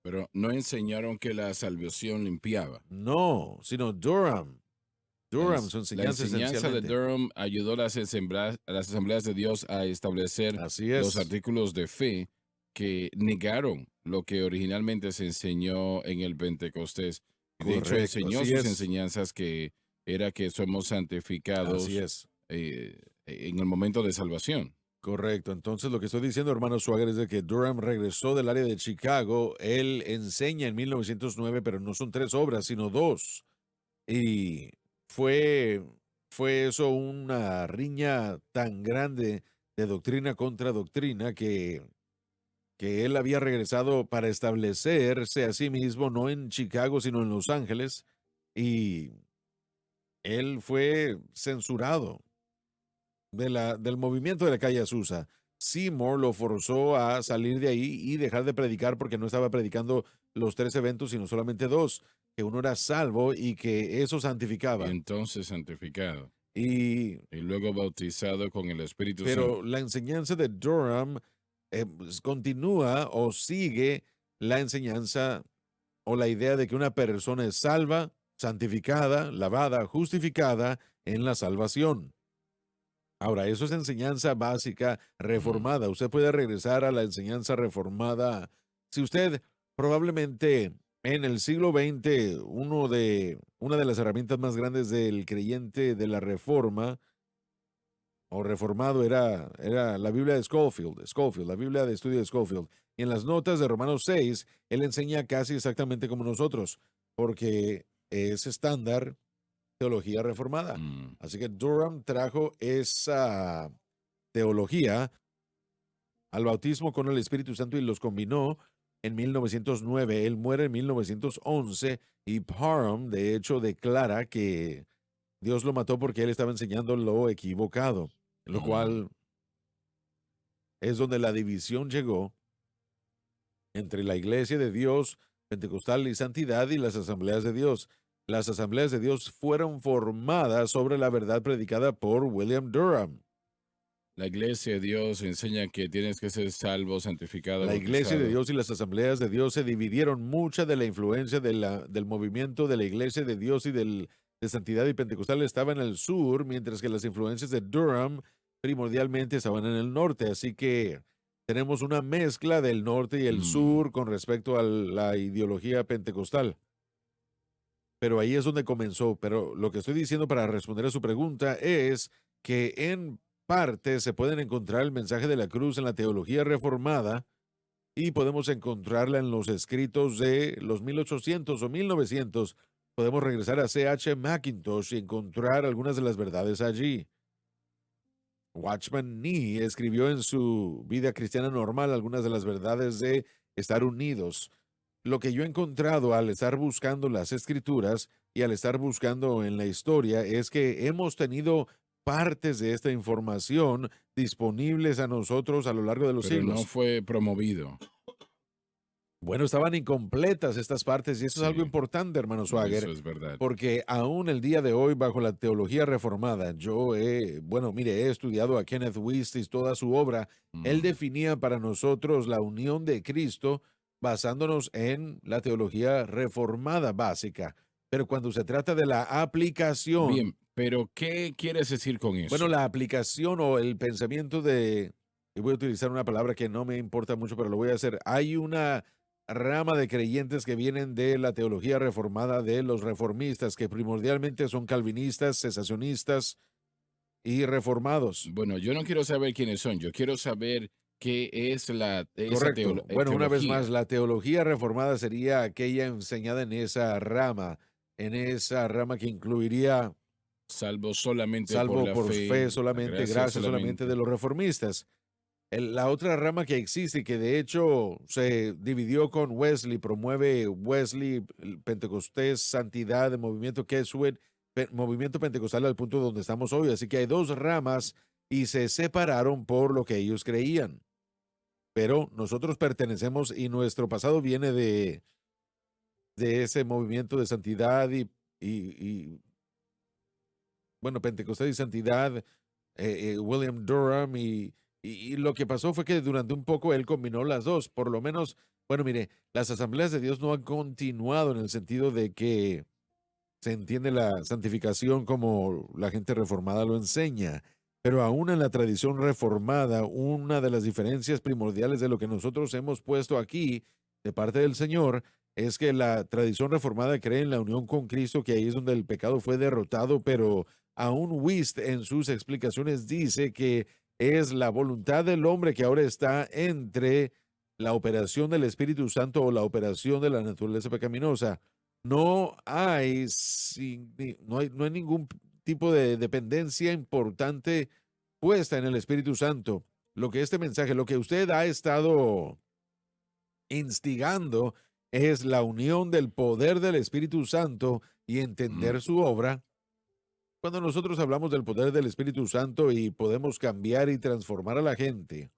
B: Pero no enseñaron que la salvación limpiaba.
D: No, sino Durham. Durham, su
B: La
D: enseñanza
B: enseñanza de
D: esencialmente.
B: Durham ayudó a las asambleas de Dios a establecer
D: Así
B: los
D: es.
B: artículos de fe que negaron lo que originalmente se enseñó en el Pentecostés. De hecho,
D: Correcto,
B: enseñó
D: así
B: sus
D: es.
B: enseñanzas que era que somos santificados
D: Así es.
B: en el momento de salvación.
D: Correcto. Entonces, lo que estoy diciendo, hermano Swagger, es de que Durham regresó del área de Chicago. Él enseña en 1909, pero no son tres obras, sino dos. Y fue, fue eso una riña tan grande de doctrina contra doctrina que él había regresado para establecerse a sí mismo, no en Chicago, sino en Los Ángeles, y él fue censurado del movimiento de la calle Azusa. Seymour lo forzó a salir de ahí y dejar de predicar porque no estaba predicando los 3 eventos, sino solamente 2, que uno era salvo y que eso
B: Y
D: santificaba.
B: entonces santificado.
D: Y,
B: Y luego bautizado con el Espíritu
D: pero
B: Santo.
D: la enseñanza de Durham pues, continúa o sigue la enseñanza o la idea de que una persona es salva, santificada, lavada, justificada en la salvación. Ahora, eso es enseñanza básica reformada. Usted puede regresar a la enseñanza reformada. Si usted probablemente en el siglo XX, una de las herramientas más grandes del creyente de la reforma o reformado era la Biblia de Scofield, la Biblia de estudio de Scofield. Y en las notas de Romanos 6, él enseña casi exactamente como nosotros, porque es estándar teología reformada.
B: Mm.
D: Así que Durham trajo esa teología al bautismo con el Espíritu Santo y los combinó en 1909. Él muere en 1911 y Parham, de hecho, declara que Dios lo mató porque él estaba enseñando lo equivocado, lo
B: Mm.
D: cual es donde la división llegó entre la Iglesia de Dios, Pentecostal y Santidad y las Asambleas de Dios. Las Asambleas de Dios fueron formadas sobre la verdad predicada por William Durham.
B: La iglesia de Dios enseña que tienes que ser salvo, santificado,
D: La Iglesia de
B: bautizado.
D: Dios y las Asambleas de Dios se dividieron. Mucha de la influencia del movimiento de la Iglesia de Dios y de Santidad y Pentecostal estaba en el sur, mientras que las influencias de Durham primordialmente estaban en el norte. Así que tenemos una mezcla del norte y el
B: Mm.
D: sur con respecto a la ideología pentecostal. Pero ahí es donde comenzó. Pero lo que estoy diciendo para responder a su pregunta es que en parte se pueden encontrar el mensaje de la cruz en la teología reformada y podemos encontrarla en los escritos de los 1800 o 1900. Podemos regresar a C.H. Mackintosh y encontrar algunas de las verdades allí. Watchman Nee escribió en su vida cristiana normal algunas de las verdades de estar unidos. Lo que yo he encontrado al estar buscando las escrituras y al estar buscando en la historia es que hemos tenido partes de esta información disponibles a nosotros a lo largo de los
B: Pero no
D: siglos.
B: fue promovido.
D: Bueno, estaban incompletas estas partes y eso es algo
B: Sí,
D: importante, hermano
B: eso
D: Swagger,
B: es verdad.
D: porque aún el día de hoy, bajo la teología reformada, he estudiado a Kenneth Wuest y toda su obra. Él
B: Mm.
D: definía para nosotros la unión de Cristo basándonos en la teología reformada básica. Pero cuando se trata de la aplicación,
B: Bien, pero ¿qué quieres decir con
D: bueno,
B: eso?
D: la aplicación o el pensamiento y voy a utilizar una palabra que no me importa mucho, pero lo voy a hacer. Hay una rama de creyentes que vienen de la teología reformada de los reformistas, que primordialmente son calvinistas, cesacionistas y reformados.
B: Bueno, yo no quiero saber quiénes son, yo quiero saber qué es esa
D: Correcto. Bueno, una vez más,
B: teología.
D: la teología reformada sería aquella enseñada en esa rama que incluiría
B: Salvo solamente por
D: salvo
B: la
D: por fe
B: la
D: solamente,
B: gracia
D: gracia solamente de los reformistas. La otra rama que existe y que de hecho se dividió con Wesley, promueve Wesley, el Pentecostés, Santidad, el movimiento Keswick, movimiento pentecostal al punto donde estamos hoy. Así que hay 2 ramas y se separaron por lo que ellos creían. Pero nosotros pertenecemos y nuestro pasado viene de ese movimiento de santidad bueno, Pentecostés y santidad, William Durham y lo que pasó fue que durante un poco él combinó las dos. Por lo menos, bueno, mire, las asambleas de Dios no han continuado en el sentido de que se entiende la santificación como la gente reformada lo enseña. Pero aún en la tradición reformada, una de las diferencias primordiales de lo que nosotros hemos puesto aquí de parte del Señor es que la tradición reformada cree en la unión con Cristo, que ahí es donde el pecado fue derrotado, pero aún Wuest en sus explicaciones dice que es la voluntad del hombre que ahora está entre la operación del Espíritu Santo o la operación de la naturaleza pecaminosa. No hay ningún tipo de dependencia importante puesta en el Espíritu Santo. Lo que este mensaje, lo que usted ha estado instigando es la unión del poder del Espíritu Santo y
B: Mm,
D: entender su obra. Cuando nosotros hablamos del poder del Espíritu Santo y podemos cambiar y transformar a la gente,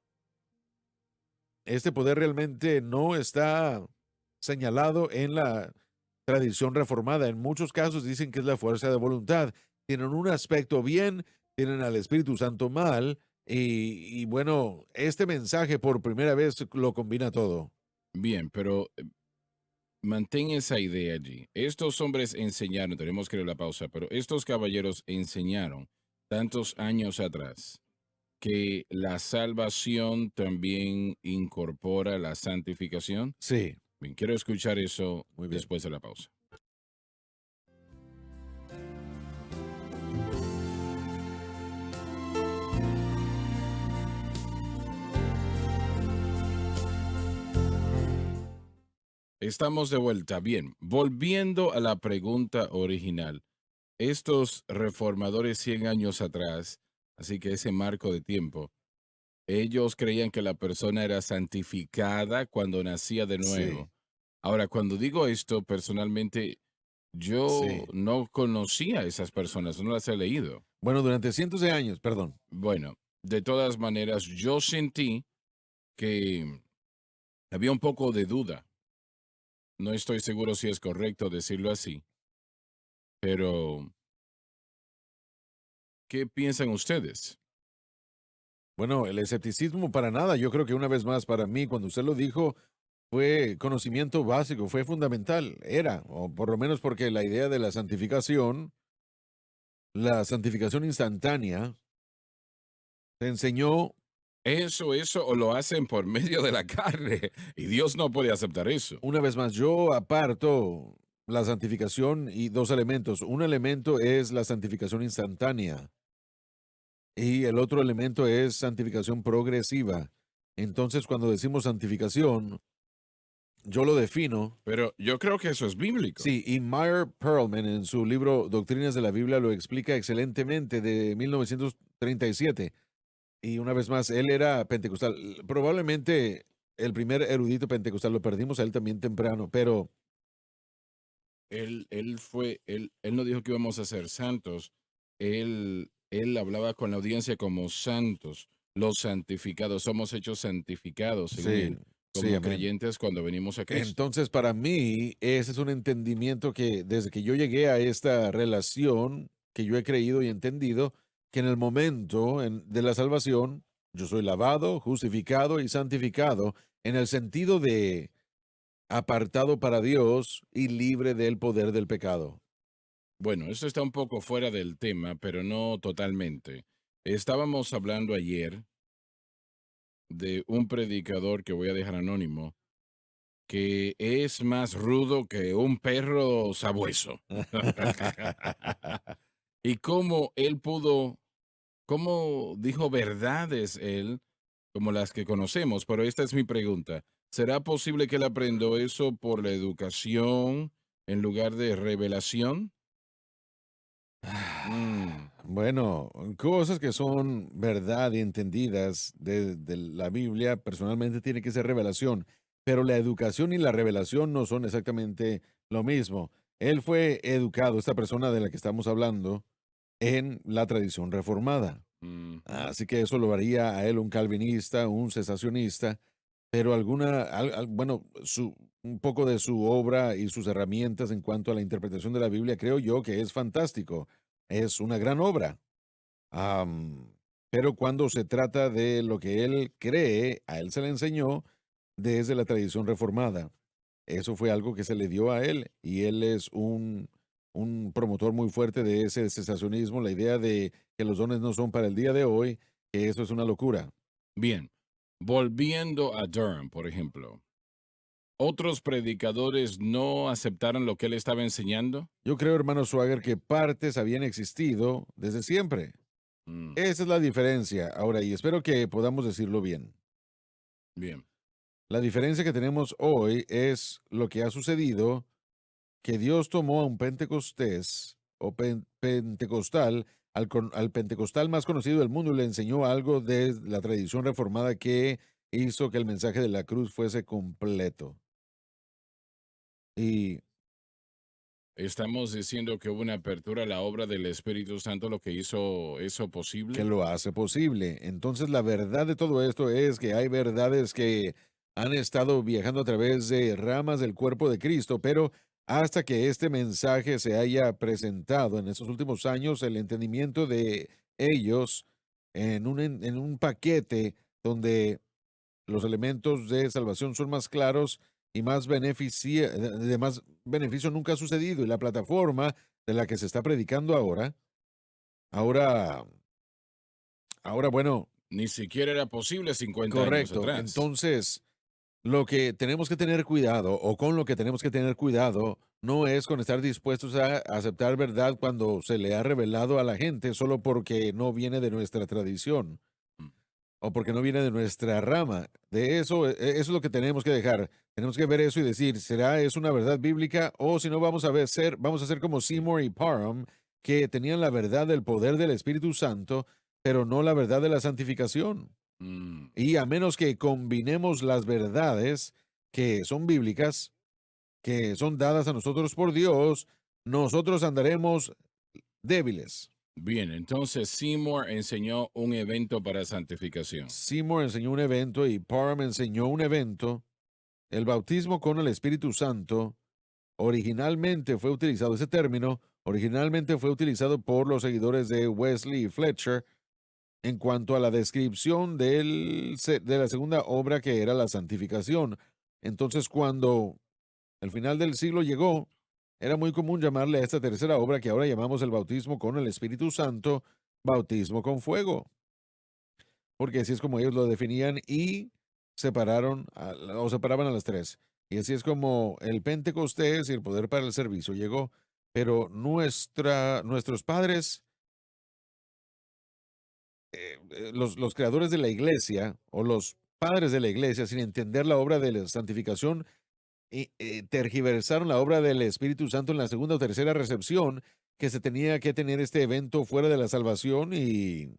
D: este poder realmente no está señalado en la tradición reformada. En muchos casos dicen que es la fuerza de voluntad. Tienen un aspecto bien, tienen al Espíritu Santo mal, y bueno, este mensaje por primera vez lo combina todo.
B: bien, pero mantén esa idea allí. Estos hombres enseñaron, tenemos que ir a la pausa, pero estos caballeros enseñaron tantos años atrás que la salvación también incorpora la santificación.
D: Sí,
B: Bien, quiero escuchar eso
D: muy bien.
B: después de la pausa. Estamos de vuelta. Bien, volviendo a la pregunta original. Estos reformadores 100 años atrás, así que ese marco de tiempo, ellos creían que la persona era santificada cuando nacía de
D: Sí,
B: nuevo. Ahora, cuando digo esto, personalmente, yo
D: sí.
B: no conocía a esas personas, no las he leído.
D: Bueno, durante cientos de años, perdón.
B: Bueno, de todas maneras, yo sentí que había un poco de duda. No estoy seguro si es correcto decirlo así, pero ¿qué piensan ustedes?
D: Bueno, el escepticismo para nada. Yo creo que una vez más para mí, cuando usted lo dijo, fue conocimiento básico, fue fundamental, era, o por lo menos porque la santificación instantánea, se enseñó
B: Eso, o lo hacen por medio de la carne, y Dios no puede aceptar eso.
D: una vez más. Yo aparto la santificación y dos elementos. Un elemento es la santificación instantánea y el otro elemento es santificación progresiva. Entonces, cuando decimos santificación, yo lo defino.
B: Pero yo creo que eso es bíblico.
D: Sí, y Meyer Perlman en su libro Doctrinas de la Biblia lo explica excelentemente de 1937. Y una vez más, él era pentecostal. Probablemente el primer erudito pentecostal lo perdimos a él también temprano, pero
B: Él no dijo que íbamos a ser santos. Él hablaba con la audiencia como santos, los santificados. Somos hechos santificados, según
D: sí,
B: él,
D: sí,
B: como
D: amén.
B: creyentes cuando venimos a Cristo.
D: Entonces, para mí, ese es un entendimiento que desde que yo llegué a esta relación, que yo he creído y entendido, que en el momento de la salvación, yo soy lavado, justificado y santificado en el sentido de apartado para Dios y libre del poder del pecado.
B: Bueno, eso está un poco fuera del tema, pero no totalmente. Estábamos hablando ayer de un predicador que voy a dejar anónimo, que es más rudo que un perro sabueso. Y cómo él pudo, cómo dijo verdades él, como las que conocemos, pero esta es mi pregunta. ¿Será posible que él aprendió eso por la educación en lugar de revelación? Mm,
D: Bueno, cosas que son verdad y entendidas de la Biblia, personalmente tiene que ser revelación, pero la educación y la revelación no son exactamente lo mismo. Él fue educado, esta persona de la que estamos hablando, en la tradición reformada.
B: ujú.
D: Así que eso lo haría a él un calvinista, un cesacionista, pero bueno, un poco de su obra y sus herramientas en cuanto a la interpretación de la Biblia, creo yo que es fantástico. Es una gran obra. Am, pero cuando se trata de lo que él cree, a él se le enseñó desde la tradición reformada. Eso fue algo que se le dio a él y él es un promotor muy fuerte de ese cesacionismo, la idea de que los dones no son para el día de hoy, que eso es una locura.
B: Bien, volviendo a Durham, por ejemplo, ¿otros predicadores no aceptaron lo que él estaba enseñando?
D: Yo creo, hermano Swagger, que partes habían existido desde siempre.
B: Mm,
D: Esa es la diferencia. Ahora, y espero que podamos decirlo bien.
B: bien.
D: La diferencia que tenemos hoy es lo que ha sucedido, que Dios tomó a un pentecostés o pentecostal, al pentecostal más conocido del mundo, y le enseñó algo de la tradición reformada que hizo que el mensaje de la cruz fuese completo. Y
B: Estamos diciendo que hubo una apertura a la obra del Espíritu Santo, lo que hizo eso
D: que
B: posible.
D: lo hace posible. Entonces, la verdad de todo esto es que hay verdades que han estado viajando a través de ramas del cuerpo de Cristo, pero hasta que este mensaje se haya presentado en estos últimos años, el entendimiento de ellos en un paquete donde los elementos de salvación son más claros y más de más beneficio nunca ha sucedido. Y la plataforma de la que se está predicando ahora, ahora, bueno,
B: Ni siquiera era posible 50 años
D: correcto.
B: atrás.
D: Entonces, lo que tenemos que tener cuidado, o con lo que tenemos que tener cuidado, no es con estar dispuestos a aceptar verdad cuando se le ha revelado a la gente solo porque no viene de nuestra tradición
B: Mm.
D: o porque no viene de nuestra rama. De eso, eso es lo que tenemos que dejar. Tenemos que ver eso y decir, ¿será es una verdad bíblica o si no vamos a ser como Seymour y Parham, que tenían la verdad del poder del Espíritu Santo, pero no la verdad de la santificación?
B: Mm.
D: Y a menos que combinemos las verdades que son bíblicas, que son dadas a nosotros por Dios, nosotros andaremos débiles.
B: Bien, entonces Seymour enseñó un evento para santificación.
D: Seymour enseñó un evento y Parham enseñó un evento. El bautismo con el Espíritu Santo originalmente fue utilizado, ese término originalmente fue utilizado por los seguidores de Wesley y Fletcher en cuanto a la descripción de la segunda obra que era la santificación. Entonces, cuando el final del siglo llegó, era muy común llamarle a esta tercera obra que ahora llamamos el bautismo con el Espíritu Santo, bautismo con fuego, porque así es como ellos lo definían y separaban a las tres. Y así es como el Pentecostés y el poder para el servicio llegó. Pero nuestros padres, los creadores de la iglesia o los padres de la iglesia, sin entender la obra de la santificación, tergiversaron la obra del Espíritu Santo en la segunda o tercera recepción, que se tenía que tener este evento fuera de la salvación, y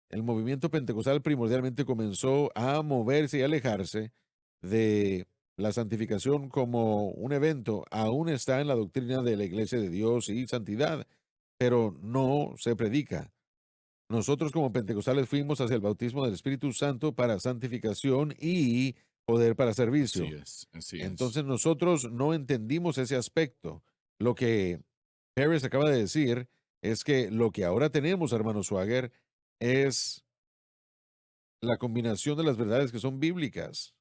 D: el movimiento pentecostal primordialmente comenzó a moverse y alejarse de la santificación como un evento. Aún está en la doctrina de la iglesia de Dios y santidad, pero no se predica. Nosotros como pentecostales fuimos hacia el bautismo del Espíritu Santo para santificación y poder para
B: Así
D: servicio.
B: es, así es.
D: Entonces nosotros no entendimos ese aspecto. Lo que Harris acaba de decir es que lo que ahora tenemos, hermano Swagger, es la combinación de las verdades que son bíblicas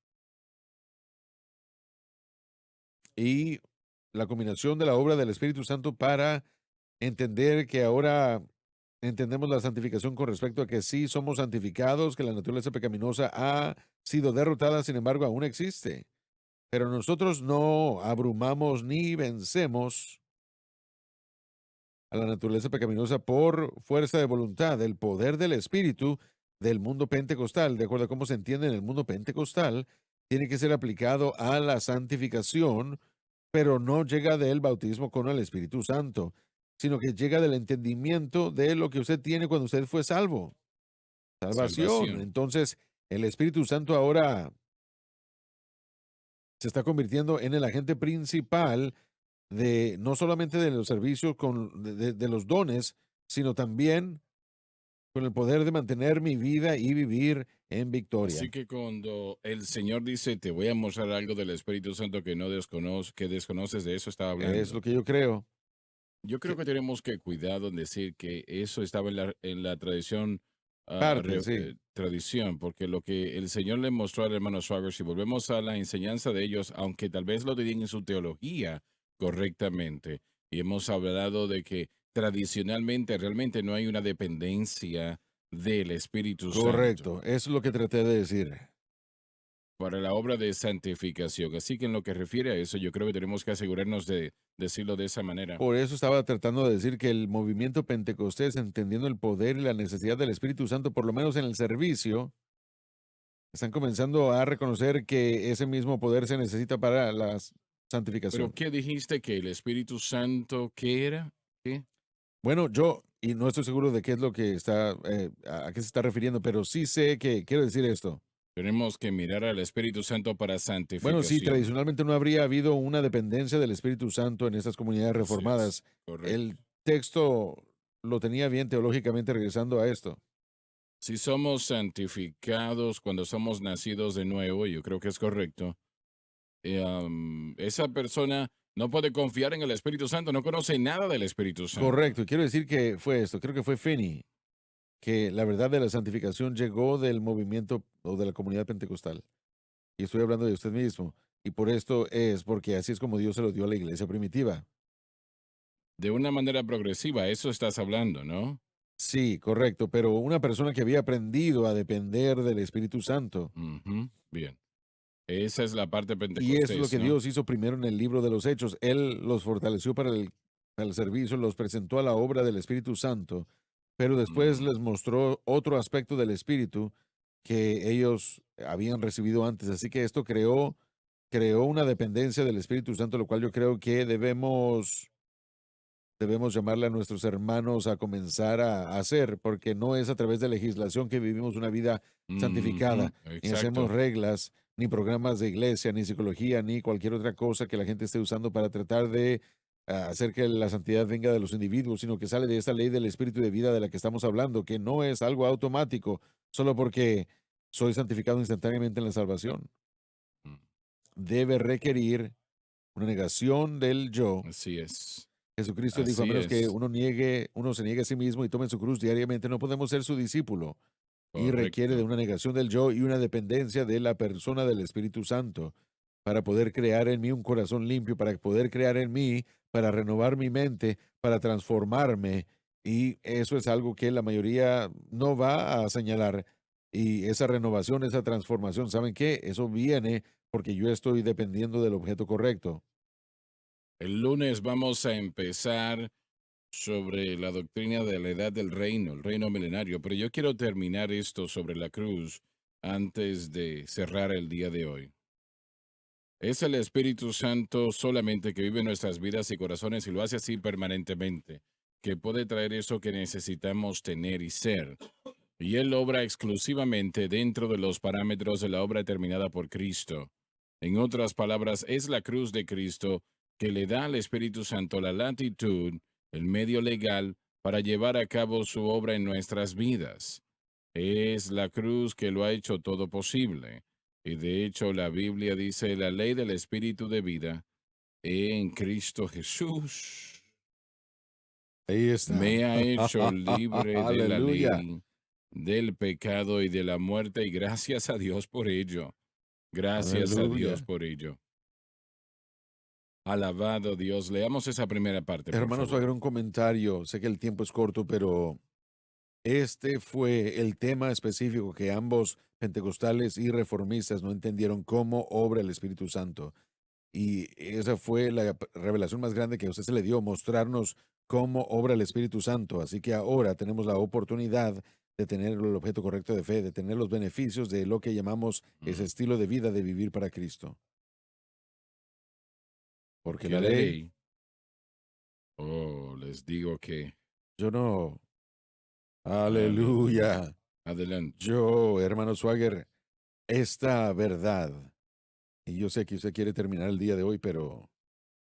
D: y la combinación de la obra del Espíritu Santo para entender que ahora entendemos la santificación con respecto a que sí somos santificados, que la naturaleza pecaminosa ha sido derrotada, sin embargo, aún existe. Pero nosotros no abrumamos ni vencemos a la naturaleza pecaminosa por fuerza de voluntad. El poder del Espíritu del mundo pentecostal, de acuerdo a cómo se entiende en el mundo pentecostal, tiene que ser aplicado a la santificación, pero no llega del bautismo con el Espíritu Santo, sino que llega del entendimiento de lo que usted tiene cuando usted fue salvo. Salvación.
B: Salvación.
D: Entonces, el Espíritu Santo ahora se está convirtiendo en el agente principal de no solamente de los servicios de los dones, sino también con el poder de mantener mi vida y vivir en
B: Así
D: victoria.
B: que cuando el Señor dice, te voy a mostrar algo del Espíritu Santo que no que desconoces, de eso estaba
D: Es
B: hablando.
D: lo que yo creo.
B: Yo creo
D: Que
B: que tenemos que cuidado en decir que eso estaba en la tradición,
D: parte, sí.
B: tradición, porque lo que el Señor le mostró al hermano Schwager, si volvemos a la enseñanza de ellos, aunque tal vez lo tenían en su teología correctamente, y hemos hablado de que tradicionalmente realmente no hay una dependencia del Espíritu Santo
D: Correcto. Eso es lo que traté de decir.
B: para la obra de santificación. Así que en lo que refiere a eso, yo creo que tenemos que asegurarnos de decirlo de esa manera.
D: Por eso estaba tratando de decir que el movimiento pentecostés, entendiendo el poder y la necesidad del Espíritu Santo, por lo menos en el servicio, están comenzando a reconocer que ese mismo poder se necesita para la
B: Pero
D: santificación.
B: ¿qué dijiste que el Espíritu Santo qué era? ¿Qué?
D: Bueno, y no estoy seguro de qué es lo que está, a qué se está refiriendo, pero sí sé que quiero decir esto.
B: Tenemos que mirar al Espíritu Santo para
D: Bueno, sí,
B: santificación.
D: tradicionalmente no habría habido una dependencia del Espíritu Santo en estas comunidades
B: Así es,
D: reformadas.
B: correcto.
D: El texto lo tenía bien teológicamente regresando a esto.
B: Si somos santificados cuando somos nacidos de nuevo, yo creo que es correcto, esa persona no puede confiar en el Espíritu Santo, no conoce nada del Espíritu Santo.
D: Correcto, y quiero decir que fue esto, creo que fue Finney, que la verdad de la santificación llegó del movimiento o de la comunidad pentecostal. Y estoy hablando de usted mismo. Y por esto es porque así es como Dios se lo dio a la iglesia primitiva.
B: De una manera progresiva, eso estás hablando, ¿no?
D: Sí, correcto, pero una persona que había aprendido a depender del Espíritu Santo.
B: Ujú, bien. Esa es la parte
D: Y eso es lo
B: pentecostés,
D: que
B: ¿no?
D: Dios hizo primero en el libro de los Hechos. Él los fortaleció para el servicio, los presentó a la obra del Espíritu Santo, pero después
B: Mm,
D: les mostró otro aspecto del Espíritu que ellos habían recibido antes. Así que esto creó una dependencia del Espíritu Santo, lo cual yo creo que debemos llamarle a nuestros hermanos a comenzar a hacer, porque no es a través de legislación que vivimos una vida
B: ujú,
D: santificada, ni hacemos
B: exacto.
D: reglas, ni programas de iglesia, ni psicología, ni cualquier otra cosa que la gente esté usando para tratar de hacer que la santidad venga de los individuos, sino que sale de esta ley del espíritu de vida de la que estamos hablando, que no es algo automático, solo porque soy santificado instantáneamente en la salvación.
B: Mm,
D: Debe requerir una negación del yo.
B: así es.
D: Jesucristo dijo, a
B: Así
D: menos que
B: es.
D: uno se niegue a sí mismo y tome su cruz diariamente, no podemos ser su discípulo. Y requiere de
B: Correcto.
D: una negación del yo y una dependencia de la persona del Espíritu Santo para poder crear en mí un corazón limpio, para poder crear en mí, para renovar mi mente, para transformarme. Y eso es algo que la mayoría no va a señalar. Y esa renovación, esa transformación, ¿saben qué? Eso viene porque yo estoy dependiendo del objeto correcto.
B: El lunes vamos a empezar sobre la doctrina de la edad del reino, el reino milenario, pero yo quiero terminar esto sobre la cruz antes de cerrar el día de hoy. Es el Espíritu Santo solamente que vive en nuestras vidas y corazones y lo hace así permanentemente, que puede traer eso que necesitamos tener y ser. Y Él obra exclusivamente dentro de los parámetros de la obra terminada por Cristo. En otras palabras, es la cruz de Cristo que le da al Espíritu Santo la latitud, el medio legal para llevar a cabo su obra en nuestras vidas. Es la cruz que lo ha hecho todo posible. Y de hecho la Biblia dice la ley del Espíritu de vida en Cristo Jesús
D: Ahí está.
B: me ha hecho libre de la
D: Aleluya.
B: ley, del pecado y de la muerte, y gracias a Dios por ello. Gracias a Dios
D: Aleluya.
B: por ello. Alabado Dios. Leamos esa primera parte, por
D: Hermano
B: favor.
D: Suagra, un comentario. Sé que el tiempo es corto, pero este fue el tema específico que ambos pentecostales y reformistas no entendieron cómo obra el Espíritu Santo. Y esa fue la revelación más grande que a usted se le dio, mostrarnos cómo obra el Espíritu Santo. Así que ahora tenemos la oportunidad de tener el objeto correcto de fe, de tener los beneficios de lo que llamamos ese
B: Mm,
D: estilo de vida de vivir para Cristo. Porque
B: Que
D: la
B: la
D: ley,
B: ley, oh, les digo que,
D: yo no.
B: aleluya.
D: Aleluya.
B: Adelante.
D: Yo, hermano Swagger, esta verdad, y yo sé que usted quiere terminar el día de hoy, pero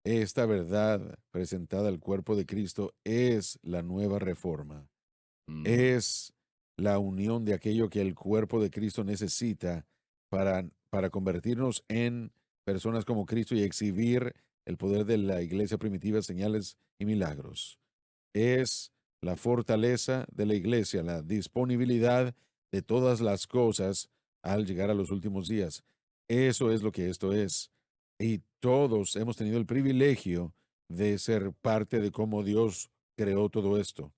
D: esta verdad presentada al cuerpo de Cristo es la nueva reforma.
B: Mm,
D: Es la unión de aquello que el cuerpo de Cristo necesita para convertirnos en personas como Cristo y exhibir el poder de la iglesia primitiva, señales y milagros. Es la fortaleza de la iglesia, la disponibilidad de todas las cosas al llegar a los últimos días. Eso es lo que esto es. Y todos hemos tenido el privilegio de ser parte de cómo Dios creó todo esto.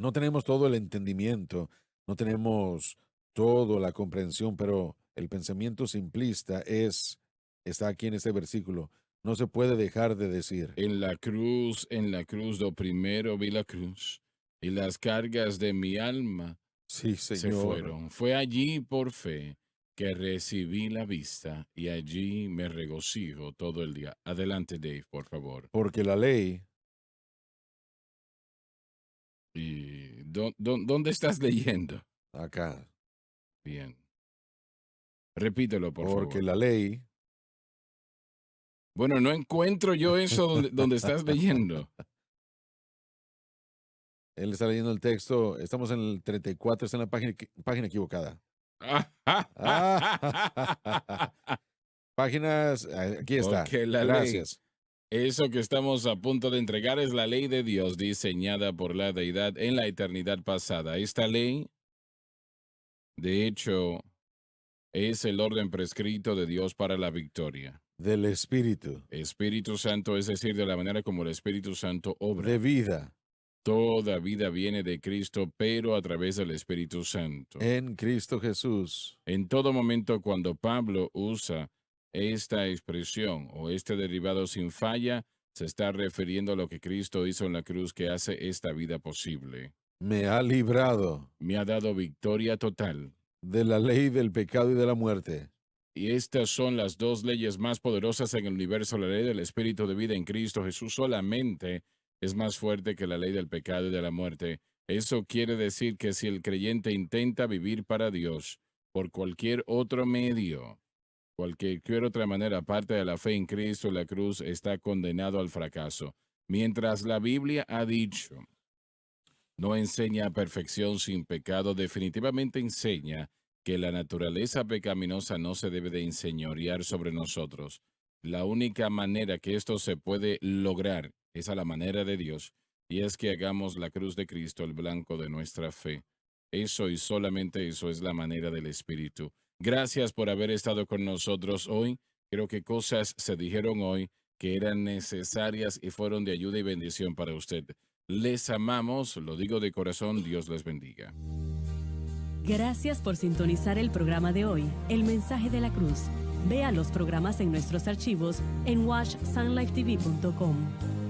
D: No tenemos todo el entendimiento, no tenemos toda la comprensión, pero el pensamiento simplista está aquí en este versículo. No se puede dejar de decir.
B: en la cruz, lo primero vi la cruz, y las cargas de mi alma
D: Sí,
B: se
D: Señor,
B: fueron. Fue allí por fe que recibí la vista y allí me regocijo todo el día. Adelante, Dave, por favor.
D: porque la ley,
B: ¿Y dónde estás leyendo?
D: acá,
B: Bien. Repítelo, por
D: Porque
B: favor.
D: la ley,
B: Bueno, no encuentro yo eso donde estás leyendo.
D: él está leyendo el texto, estamos en el 34, está en la página equivocada. Ah, páginas, aquí está.
B: Porque la ley,
D: Gracias.
B: eso que estamos a punto de entregar es la ley de Dios diseñada por la deidad en la eternidad pasada. Esta ley, de hecho, es el orden prescrito de Dios para la victoria.
D: Del Espíritu,
B: Espíritu Santo, es decir, de la manera como el Espíritu Santo obra.
D: de vida,
B: Toda vida viene de Cristo, pero a través del Espíritu Santo.
D: en Cristo Jesús.
B: En todo momento, cuando Pablo usa esta expresión o este derivado sin falla, se está refiriendo a lo que Cristo hizo en la cruz que hace esta vida posible.
D: Me ha librado
B: Me ha dado victoria total.
D: de la ley del pecado y de la muerte.
B: Y estas son las dos leyes más poderosas en el universo. La ley del Espíritu de vida en Cristo Jesús solamente es más fuerte que la ley del pecado y de la muerte. Eso quiere decir que si el creyente intenta vivir para Dios por cualquier otro medio, cualquier otra manera aparte de la fe en Cristo y la cruz, está condenado al fracaso. Mientras la Biblia ha dicho, no enseña perfección sin pecado, definitivamente enseña que la naturaleza pecaminosa no se debe de enseñorear sobre nosotros. La única manera que esto se puede lograr es a la manera de Dios, y es que hagamos la cruz de Cristo el blanco de nuestra fe. Eso y solamente eso es la manera del Espíritu. Gracias por haber estado con nosotros hoy. Creo que cosas se dijeron hoy que eran necesarias y fueron de ayuda y bendición para usted. Les amamos, lo digo de corazón, Dios les bendiga.
E: Gracias por sintonizar el programa de hoy, El Mensaje de la Cruz. Vea los programas en nuestros archivos en washsunlifetv.com.